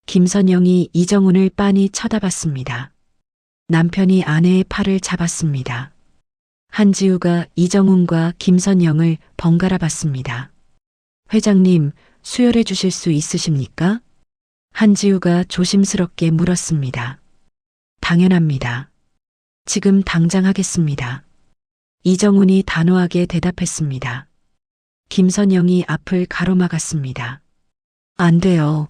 김선영이 이정훈을 빤히 쳐다봤습니다. 남편이 아내의 팔을 잡았습니다. 한지우가 이정훈과 김선영을 번갈아 봤습니다. 회장님, 수혈해 주실 수 있으십니까? 한지우가 조심스럽게 물었습니다. 당연합니다. 지금 당장 하겠습니다. 이정훈이 단호하게 대답했습니다. 김선영이 앞을 가로막았습니다. 안 돼요.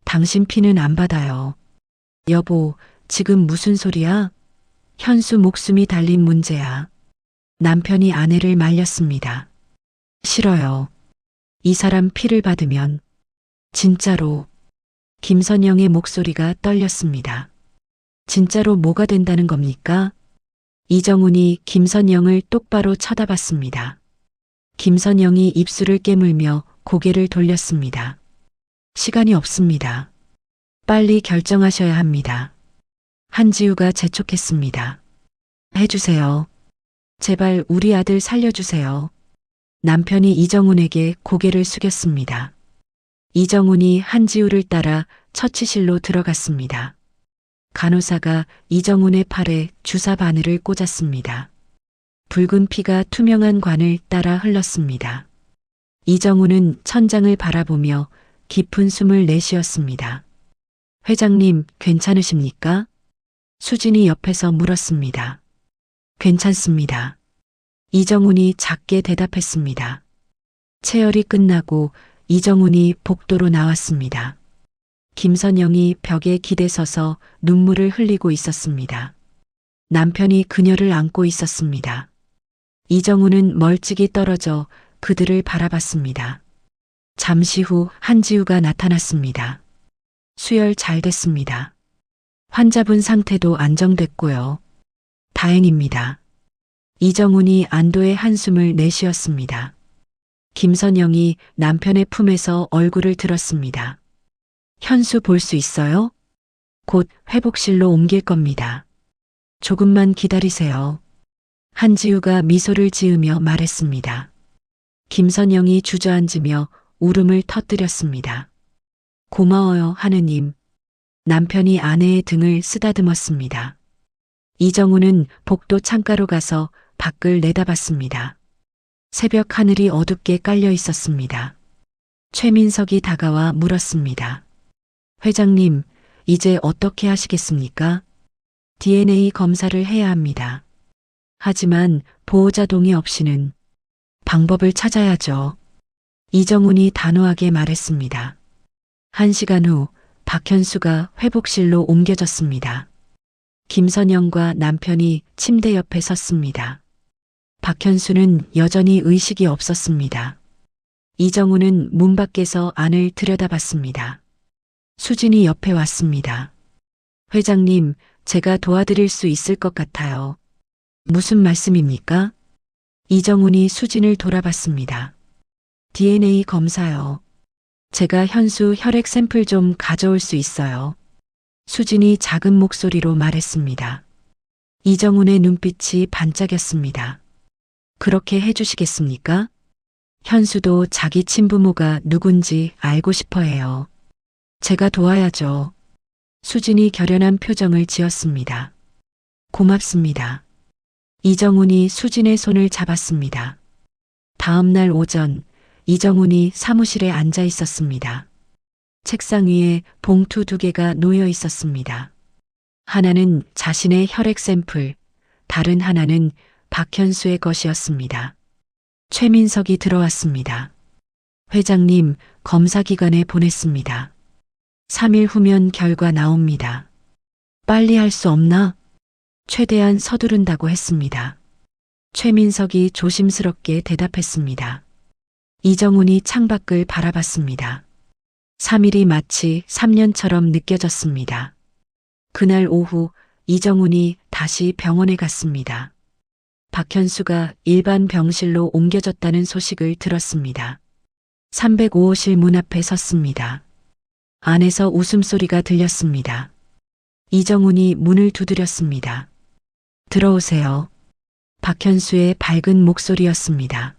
당신 피는 안 받아요. 여보, 지금 무슨 소리야? 현수 목숨이 달린 문제야. 남편이 아내를 말렸습니다. 싫어요. 이 사람 피를 받으면 진짜로. 김선영의 목소리가 떨렸습니다. 진짜로 뭐가 된다는 겁니까? 이정훈이 김선영을 똑바로 쳐다봤습니다. 김선영이 입술을 깨물며 고개를 돌렸습니다. 시간이 없습니다. 빨리 결정하셔야 합니다. 한지우가 재촉했습니다. 해주세요. 제발 우리 아들 살려주세요. 남편이 이정훈에게 고개를 숙였습니다. 이정훈이 한지우를 따라 처치실로 들어갔습니다. 간호사가 이정훈의 팔에 주사 바늘을 꽂았습니다. 붉은 피가 투명한 관을 따라 흘렀습니다. 이정훈은 천장을 바라보며 깊은 숨을 내쉬었습니다. 회장님, 괜찮으십니까? 수진이 옆에서 물었습니다. 괜찮습니다. 이정훈이 작게 대답했습니다. 체열이 끝나고 이정훈이 복도로 나왔습니다. 김선영이 벽에 기대서서 눈물을 흘리고 있었습니다. 남편이 그녀를 안고 있었습니다. 이정훈은 멀찍이 떨어져 그들을 바라봤습니다. 잠시 후 한지우가 나타났습니다. 수혈 잘 됐습니다. 환자분 상태도 안정됐고요. 다행입니다. 이정훈이 안도의 한숨을 내쉬었습니다. 김선영이 남편의 품에서 얼굴을 들었습니다. 현수 볼 수 있어요? 곧 회복실로 옮길 겁니다. 조금만 기다리세요. 한지우가 미소를 지으며 말했습니다. 김선영이 주저앉으며 울음을 터뜨렸습니다. 고마워요, 하느님. 남편이 아내의 등을 쓰다듬었습니다. 이정우는 복도 창가로 가서 밖을 내다봤습니다. 새벽 하늘이 어둡게 깔려 있었습니다. 최민석이 다가와 물었습니다. 회장님, 이제 어떻게 하시겠습니까? DNA 검사를 해야 합니다. 하지만 보호자 동의 없이는 방법을 찾아야죠. 이정훈이 단호하게 말했습니다. 1시간 후 박현수가 회복실로 옮겨졌습니다. 김선영과 남편이 침대 옆에 섰습니다. 박현수는 여전히 의식이 없었습니다. 이정훈은 문 밖에서 안을 들여다봤습니다. 수진이 옆에 왔습니다. 회장님, 제가 도와드릴 수 있을 것 같아요. 무슨 말씀입니까? 이정훈이 수진을 돌아봤습니다. DNA 검사요. 제가 현수 혈액 샘플 좀 가져올 수 있어요. 수진이 작은 목소리로 말했습니다. 이정훈의 눈빛이 반짝였습니다. 그렇게 해주시겠습니까? 현수도 자기 친부모가 누군지 알고 싶어 해요. 제가 도와야죠. 수진이 결연한 표정을 지었습니다. 고맙습니다. 이정훈이 수진의 손을 잡았습니다. 다음 날 오전, 이정훈이 사무실에 앉아 있었습니다. 책상 위에 봉투 2개가 놓여 있었습니다. 하나는 자신의 혈액 샘플, 다른 하나는 박현수의 것이었습니다. 최민석이 들어왔습니다. 회장님, 검사기관에 보냈습니다. 3일 후면 결과 나옵니다. 빨리 할 수 없나? 최대한 서두른다고 했습니다. 최민석이 조심스럽게 대답했습니다. 이정훈이 창밖을 바라봤습니다. 3일이 마치 3년처럼 느껴졌습니다. 그날 오후 이정훈이 다시 병원에 갔습니다. 박현수가 일반 병실로 옮겨졌다는 소식을 들었습니다. 305호실 문 앞에 섰습니다. 안에서 웃음소리가 들렸습니다. 이정훈이 문을 두드렸습니다. 들어오세요. 박현수의 밝은 목소리였습니다.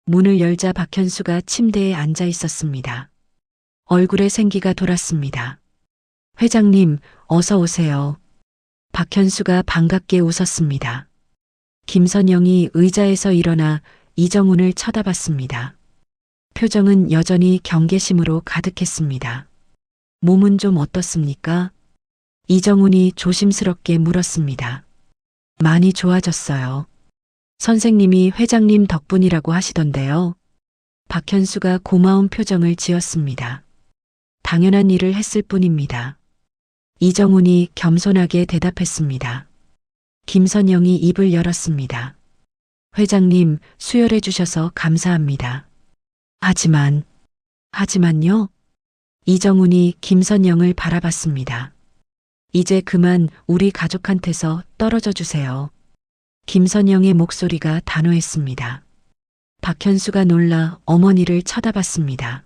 문을 열자 박현수가 침대에 앉아 있었습니다. 얼굴에 생기가 돌았습니다. 회장님, 어서 오세요. 박현수가 반갑게 웃었습니다. 김선영이 의자에서 일어나 이정훈을 쳐다봤습니다. 표정은 여전히 경계심으로 가득했습니다. 몸은 좀 어떻습니까? 이정훈이 조심스럽게 물었습니다. 많이 좋아졌어요. 선생님이 회장님 덕분이라고 하시던데요. 박현수가 고마운 표정을 지었습니다. 당연한 일을 했을 뿐입니다. 이정훈이 겸손하게 대답했습니다. 김선영이 입을 열었습니다. 회장님, 수혈해 주셔서 감사합니다. 하지만요? 이정훈이 김선영을 바라봤습니다. 이제 그만 우리 가족한테서 떨어져 주세요. 김선영의 목소리가 단호했습니다. 박현수가 놀라 어머니를 쳐다봤습니다.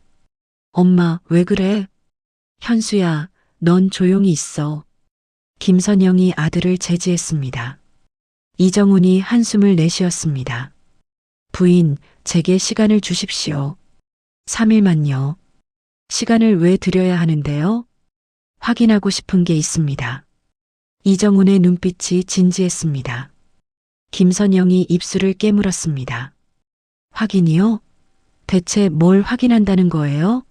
엄마, 왜 그래? 현수야, 넌 조용히 있어. 김선영이 아들을 제지했습니다. 이정훈이 한숨을 내쉬었습니다. 부인, 제게 시간을 주십시오. 3일만요. 시간을 왜 드려야 하는데요? 확인하고 싶은 게 있습니다. 이정훈의 눈빛이 진지했습니다. 김선영이 입술을 깨물었습니다. 확인이요? 대체 뭘 확인한다는 거예요?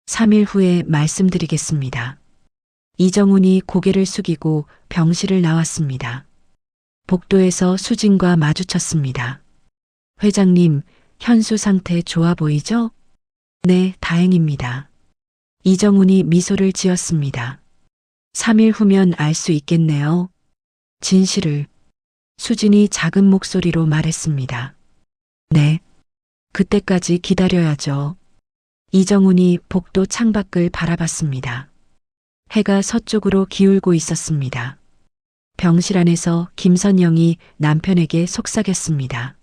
3일 후에 말씀드리겠습니다. 이정훈이 고개를 숙이고 병실을 나왔습니다. 복도에서 수진과 마주쳤습니다. 회장님, 현수 상태 좋아 보이죠? 네, 다행입니다. 이정훈이 미소를 지었습니다. 3일 후면 알 수 있겠네요. 진실을. 수진이 작은 목소리로 말했습니다. 네. 그때까지 기다려야죠. 이정훈이 복도 창밖을 바라봤습니다. 해가 서쪽으로 기울고 있었습니다. 병실 안에서 김선영이 남편에게 속삭였습니다.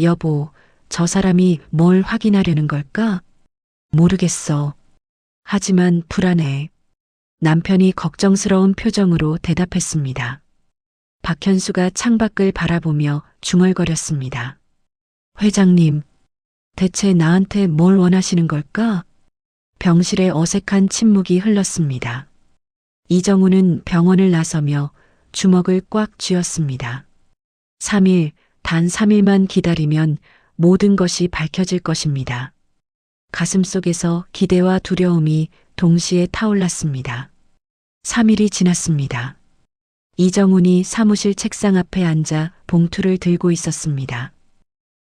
여보, 저 사람이 뭘 확인하려는 걸까? 모르겠어. 하지만 불안해. 남편이 걱정스러운 표정으로 대답했습니다. 박현수가 창밖을 바라보며 중얼거렸습니다. 회장님, 대체 나한테 뭘 원하시는 걸까? 병실에 어색한 침묵이 흘렀습니다. 이정우는 병원을 나서며 주먹을 꽉 쥐었습니다. 3일, 단 3일만 기다리면 모든 것이 밝혀질 것입니다. 가슴속에서 기대와 두려움이 동시에 타올랐습니다. 3일이 지났습니다. 이정훈이 사무실 책상 앞에 앉아 봉투를 들고 있었습니다.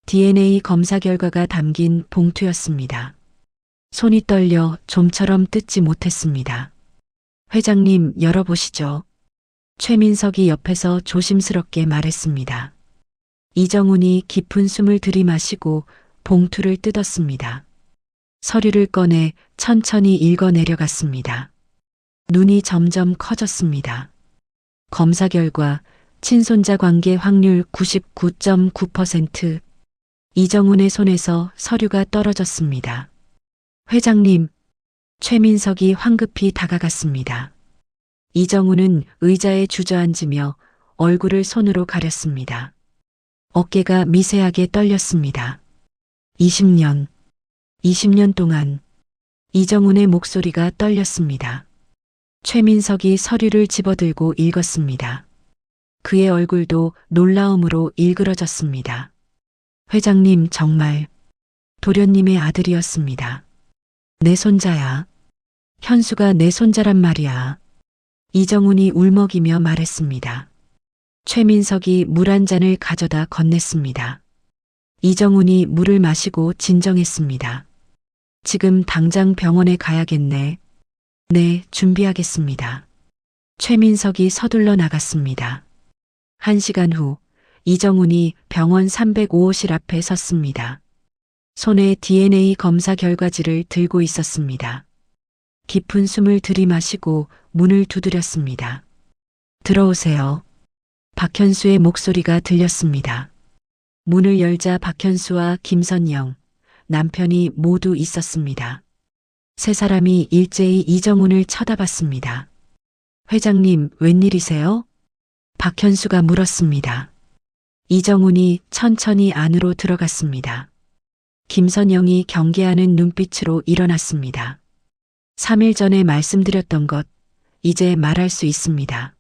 DNA 검사 결과가 담긴 봉투였습니다. 손이 떨려 좀처럼 뜯지 못했습니다. 회장님, 열어보시죠. 최민석이 옆에서 조심스럽게 말했습니다. 이정훈이 깊은 숨을 들이마시고 봉투를 뜯었습니다. 서류를 꺼내 천천히 읽어 내려갔습니다. 눈이 점점 커졌습니다. 검사 결과 친손자 관계 확률 99.9%. 이정훈의 손에서 서류가 떨어졌습니다. 회장님, 최민석이 황급히 다가갔습니다. 이정훈은 의자에 주저앉으며 얼굴을 손으로 가렸습니다. 어깨가 미세하게 떨렸습니다. 20년 동안 이정훈의 목소리가 떨렸습니다. 최민석이 서류를 집어들고 읽었습니다. 그의 얼굴도 놀라움으로 일그러졌습니다. 회장님, 정말 도련님의 아들이었습니다. 내 손자야. 현수가 내 손자란 말이야. 이정훈이 울먹이며 말했습니다. 최민석이 물 한 잔을 가져다 건넸습니다. 이정훈이 물을 마시고 진정했습니다. 지금 당장 병원에 가야겠네. 네, 준비하겠습니다. 최민석이 서둘러 나갔습니다. 1시간 후 이정훈이 병원 305호실 앞에 섰습니다. 손에 DNA 검사 결과지를 들고 있었습니다. 깊은 숨을 들이마시고 문을 두드렸습니다. 들어오세요. 박현수의 목소리가 들렸습니다. 문을 열자 박현수와 김선영, 남편이 모두 있었습니다. 세 사람이 일제히 이정훈을 쳐다봤습니다. 회장님, 웬일이세요? 박현수가 물었습니다. 이정훈이 천천히 안으로 들어갔습니다. 김선영이 경계하는 눈빛으로 일어났습니다. 3일 전에 말씀드렸던 것, 이제 말할 수 있습니다.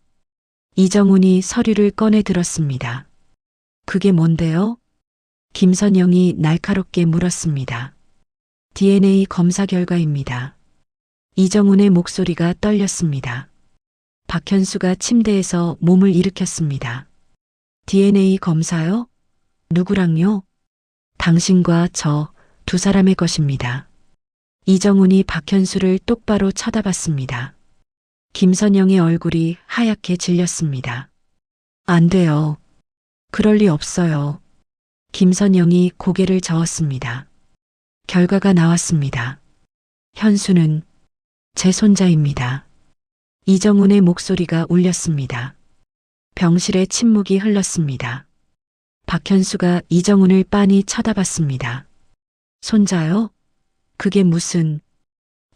이정훈이 서류를 꺼내 들었습니다. 그게 뭔데요? 김선영이 날카롭게 물었습니다. DNA 검사 결과입니다. 이정훈의 목소리가 떨렸습니다. 박현수가 침대에서 몸을 일으켰습니다. DNA 검사요? 누구랑요? 당신과 저 두 사람의 것입니다. 이정훈이 박현수를 똑바로 쳐다봤습니다. 김선영의 얼굴이 하얗게 질렸습니다. 안 돼요. 그럴 리 없어요. 김선영이 고개를 저었습니다. 결과가 나왔습니다. 현수는 제 손자입니다. 이정훈의 목소리가 울렸습니다. 병실에 침묵이 흘렀습니다. 박현수가 이정훈을 빤히 쳐다봤습니다. 손자요? 그게 무슨...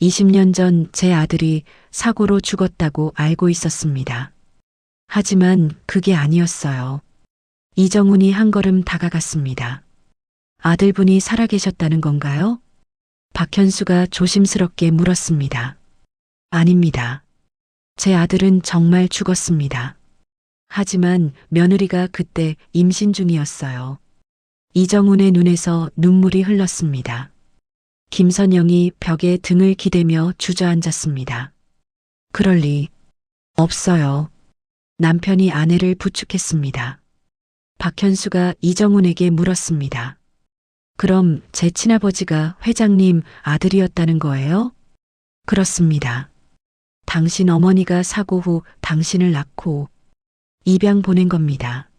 20년 전 제 아들이 사고로 죽었다고 알고 있었습니다. 하지만 그게 아니었어요. 이정훈이 한 걸음 다가갔습니다. 아들분이 살아계셨다는 건가요? 박현수가 조심스럽게 물었습니다. 아닙니다. 제 아들은 정말 죽었습니다. 하지만 며느리가 그때 임신 중이었어요. 이정훈의 눈에서 눈물이 흘렀습니다. 김선영이 벽에 등을 기대며 주저앉았습니다. 그럴 리 없어요. 남편이 아내를 부축했습니다. 박현수가 이정훈에게 물었습니다. 그럼 제 친아버지가 회장님 아들이었다는 거예요? 그렇습니다. 당신 어머니가 사고 후 당신을 낳고 입양 보낸 겁니다.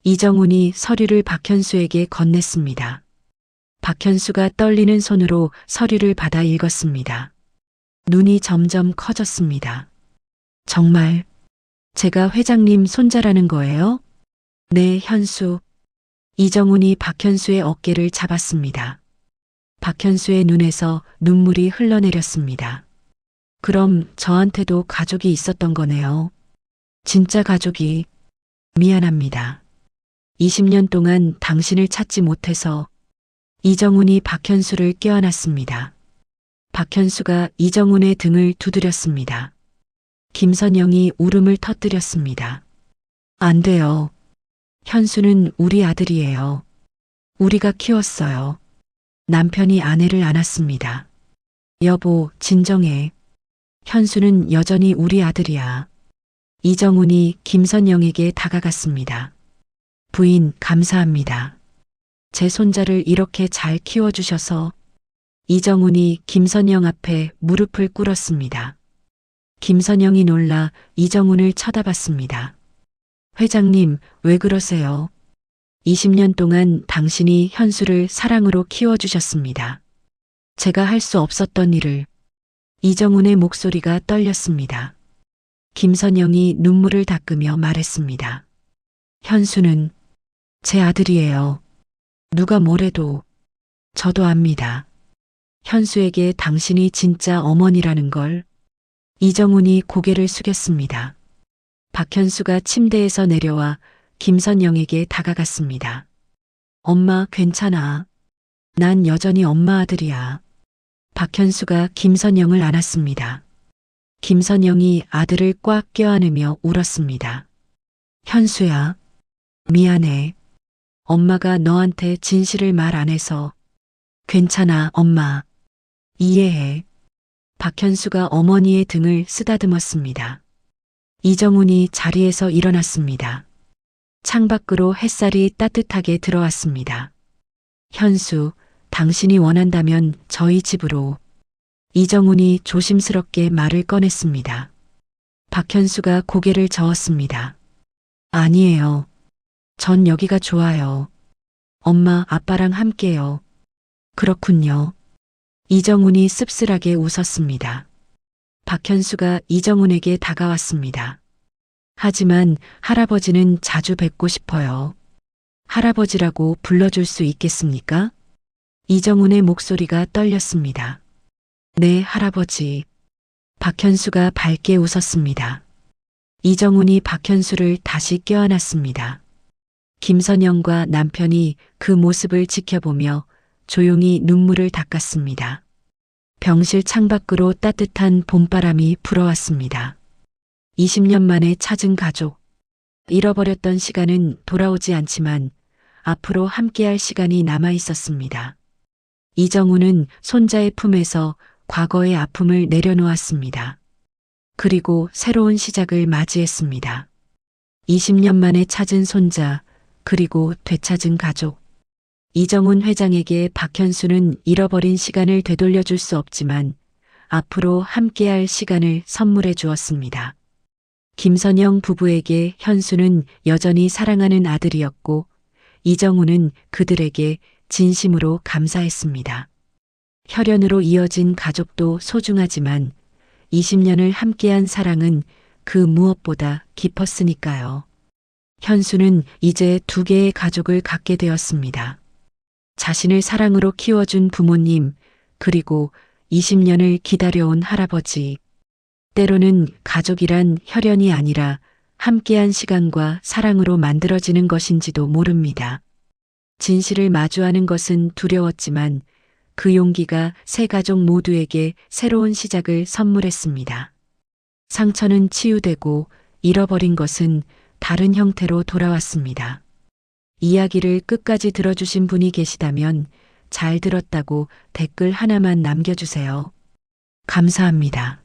이정훈이 서류를 박현수에게 건넸습니다. 박현수가 떨리는 손으로 서류를 받아 읽었습니다. 눈이 점점 커졌습니다. 정말 제가 회장님 손자라는 거예요? 네, 현수. 이정훈이 박현수의 어깨를 잡았습니다. 박현수의 눈에서 눈물이 흘러내렸습니다. 그럼 저한테도 가족이 있었던 거네요. 진짜 가족이. 미안합니다. 20년 동안 당신을 찾지 못해서. 이정훈이 박현수를 껴안았습니다. 박현수가 이정훈의 등을 두드렸습니다. 김선영이 울음을 터뜨렸습니다. 안 돼요. 현수는 우리 아들이에요. 우리가 키웠어요. 남편이 아내를 안았습니다. 여보, 진정해. 현수는 여전히 우리 아들이야. 이정훈이 김선영에게 다가갔습니다. 부인, 감사합니다. 제 손자를 이렇게 잘 키워주셔서. 이정훈이 김선영 앞에 무릎을 꿇었습니다. 김선영이 놀라 이정훈을 쳐다봤습니다. 회장님, 왜 그러세요? 20년 동안 당신이 현수를 사랑으로 키워주셨습니다. 제가 할 수 없었던 일을. 이정훈의 목소리가 떨렸습니다. 김선영이 눈물을 닦으며 말했습니다. 현수는 제 아들이에요. 누가 뭐래도 저도 압니다. 현수에게 당신이 진짜 어머니라는 걸. 이정훈이 고개를 숙였습니다. 박현수가 침대에서 내려와 김선영에게 다가갔습니다. 엄마, 괜찮아. 난 여전히 엄마 아들이야. 박현수가 김선영을 안았습니다. 김선영이 아들을 꽉 껴안으며 울었습니다. 현수야, 미안해. 엄마가 너한테 진실을 말 안 해서. 괜찮아, 엄마. 이해해. 박현수가 어머니의 등을 쓰다듬었습니다. 이정훈이 자리에서 일어났습니다. 창밖으로 햇살이 따뜻하게 들어왔습니다. 현수, 당신이 원한다면 저희 집으로. 이정훈이 조심스럽게 말을 꺼냈습니다. 박현수가 고개를 저었습니다. 아니에요. 전 여기가 좋아요. 엄마, 아빠랑 함께요. 그렇군요. 이정훈이 씁쓸하게 웃었습니다. 박현수가 이정훈에게 다가왔습니다. 하지만 할아버지는 자주 뵙고 싶어요. 할아버지라고 불러줄 수 있겠습니까? 이정훈의 목소리가 떨렸습니다. 네, 할아버지. 박현수가 밝게 웃었습니다. 이정훈이 박현수를 다시 껴안았습니다. 김선영과 남편이 그 모습을 지켜보며 조용히 눈물을 닦았습니다. 병실 창밖으로 따뜻한 봄바람이 불어왔습니다. 20년 만에 찾은 가족. 잃어버렸던 시간은 돌아오지 않지만 앞으로 함께할 시간이 남아 있었습니다. 이정훈은 손자의 품에서 과거의 아픔을 내려놓았습니다. 그리고 새로운 시작을 맞이했습니다. 20년 만에 찾은 손자, 그리고 되찾은 가족. 이정훈 회장에게 박현수는 잃어버린 시간을 되돌려줄 수 없지만 앞으로 함께할 시간을 선물해 주었습니다. 김선영 부부에게 현수는 여전히 사랑하는 아들이었고 이정훈은 그들에게 진심으로 감사했습니다. 혈연으로 이어진 가족도 소중하지만 20년을 함께한 사랑은 그 무엇보다 깊었으니까요. 현수는 이제 2개의 가족을 갖게 되었습니다. 자신을 사랑으로 키워준 부모님, 그리고 20년을 기다려온 할아버지. 때로는 가족이란 혈연이 아니라 함께한 시간과 사랑으로 만들어지는 것인지도 모릅니다. 진실을 마주하는 것은 두려웠지만 그 용기가 세 가족 모두에게 새로운 시작을 선물했습니다. 상처는 치유되고 잃어버린 것은 다른 형태로 돌아왔습니다. 이야기를 끝까지 들어주신 분이 계시다면 잘 들었다고 댓글 하나만 남겨주세요. 감사합니다.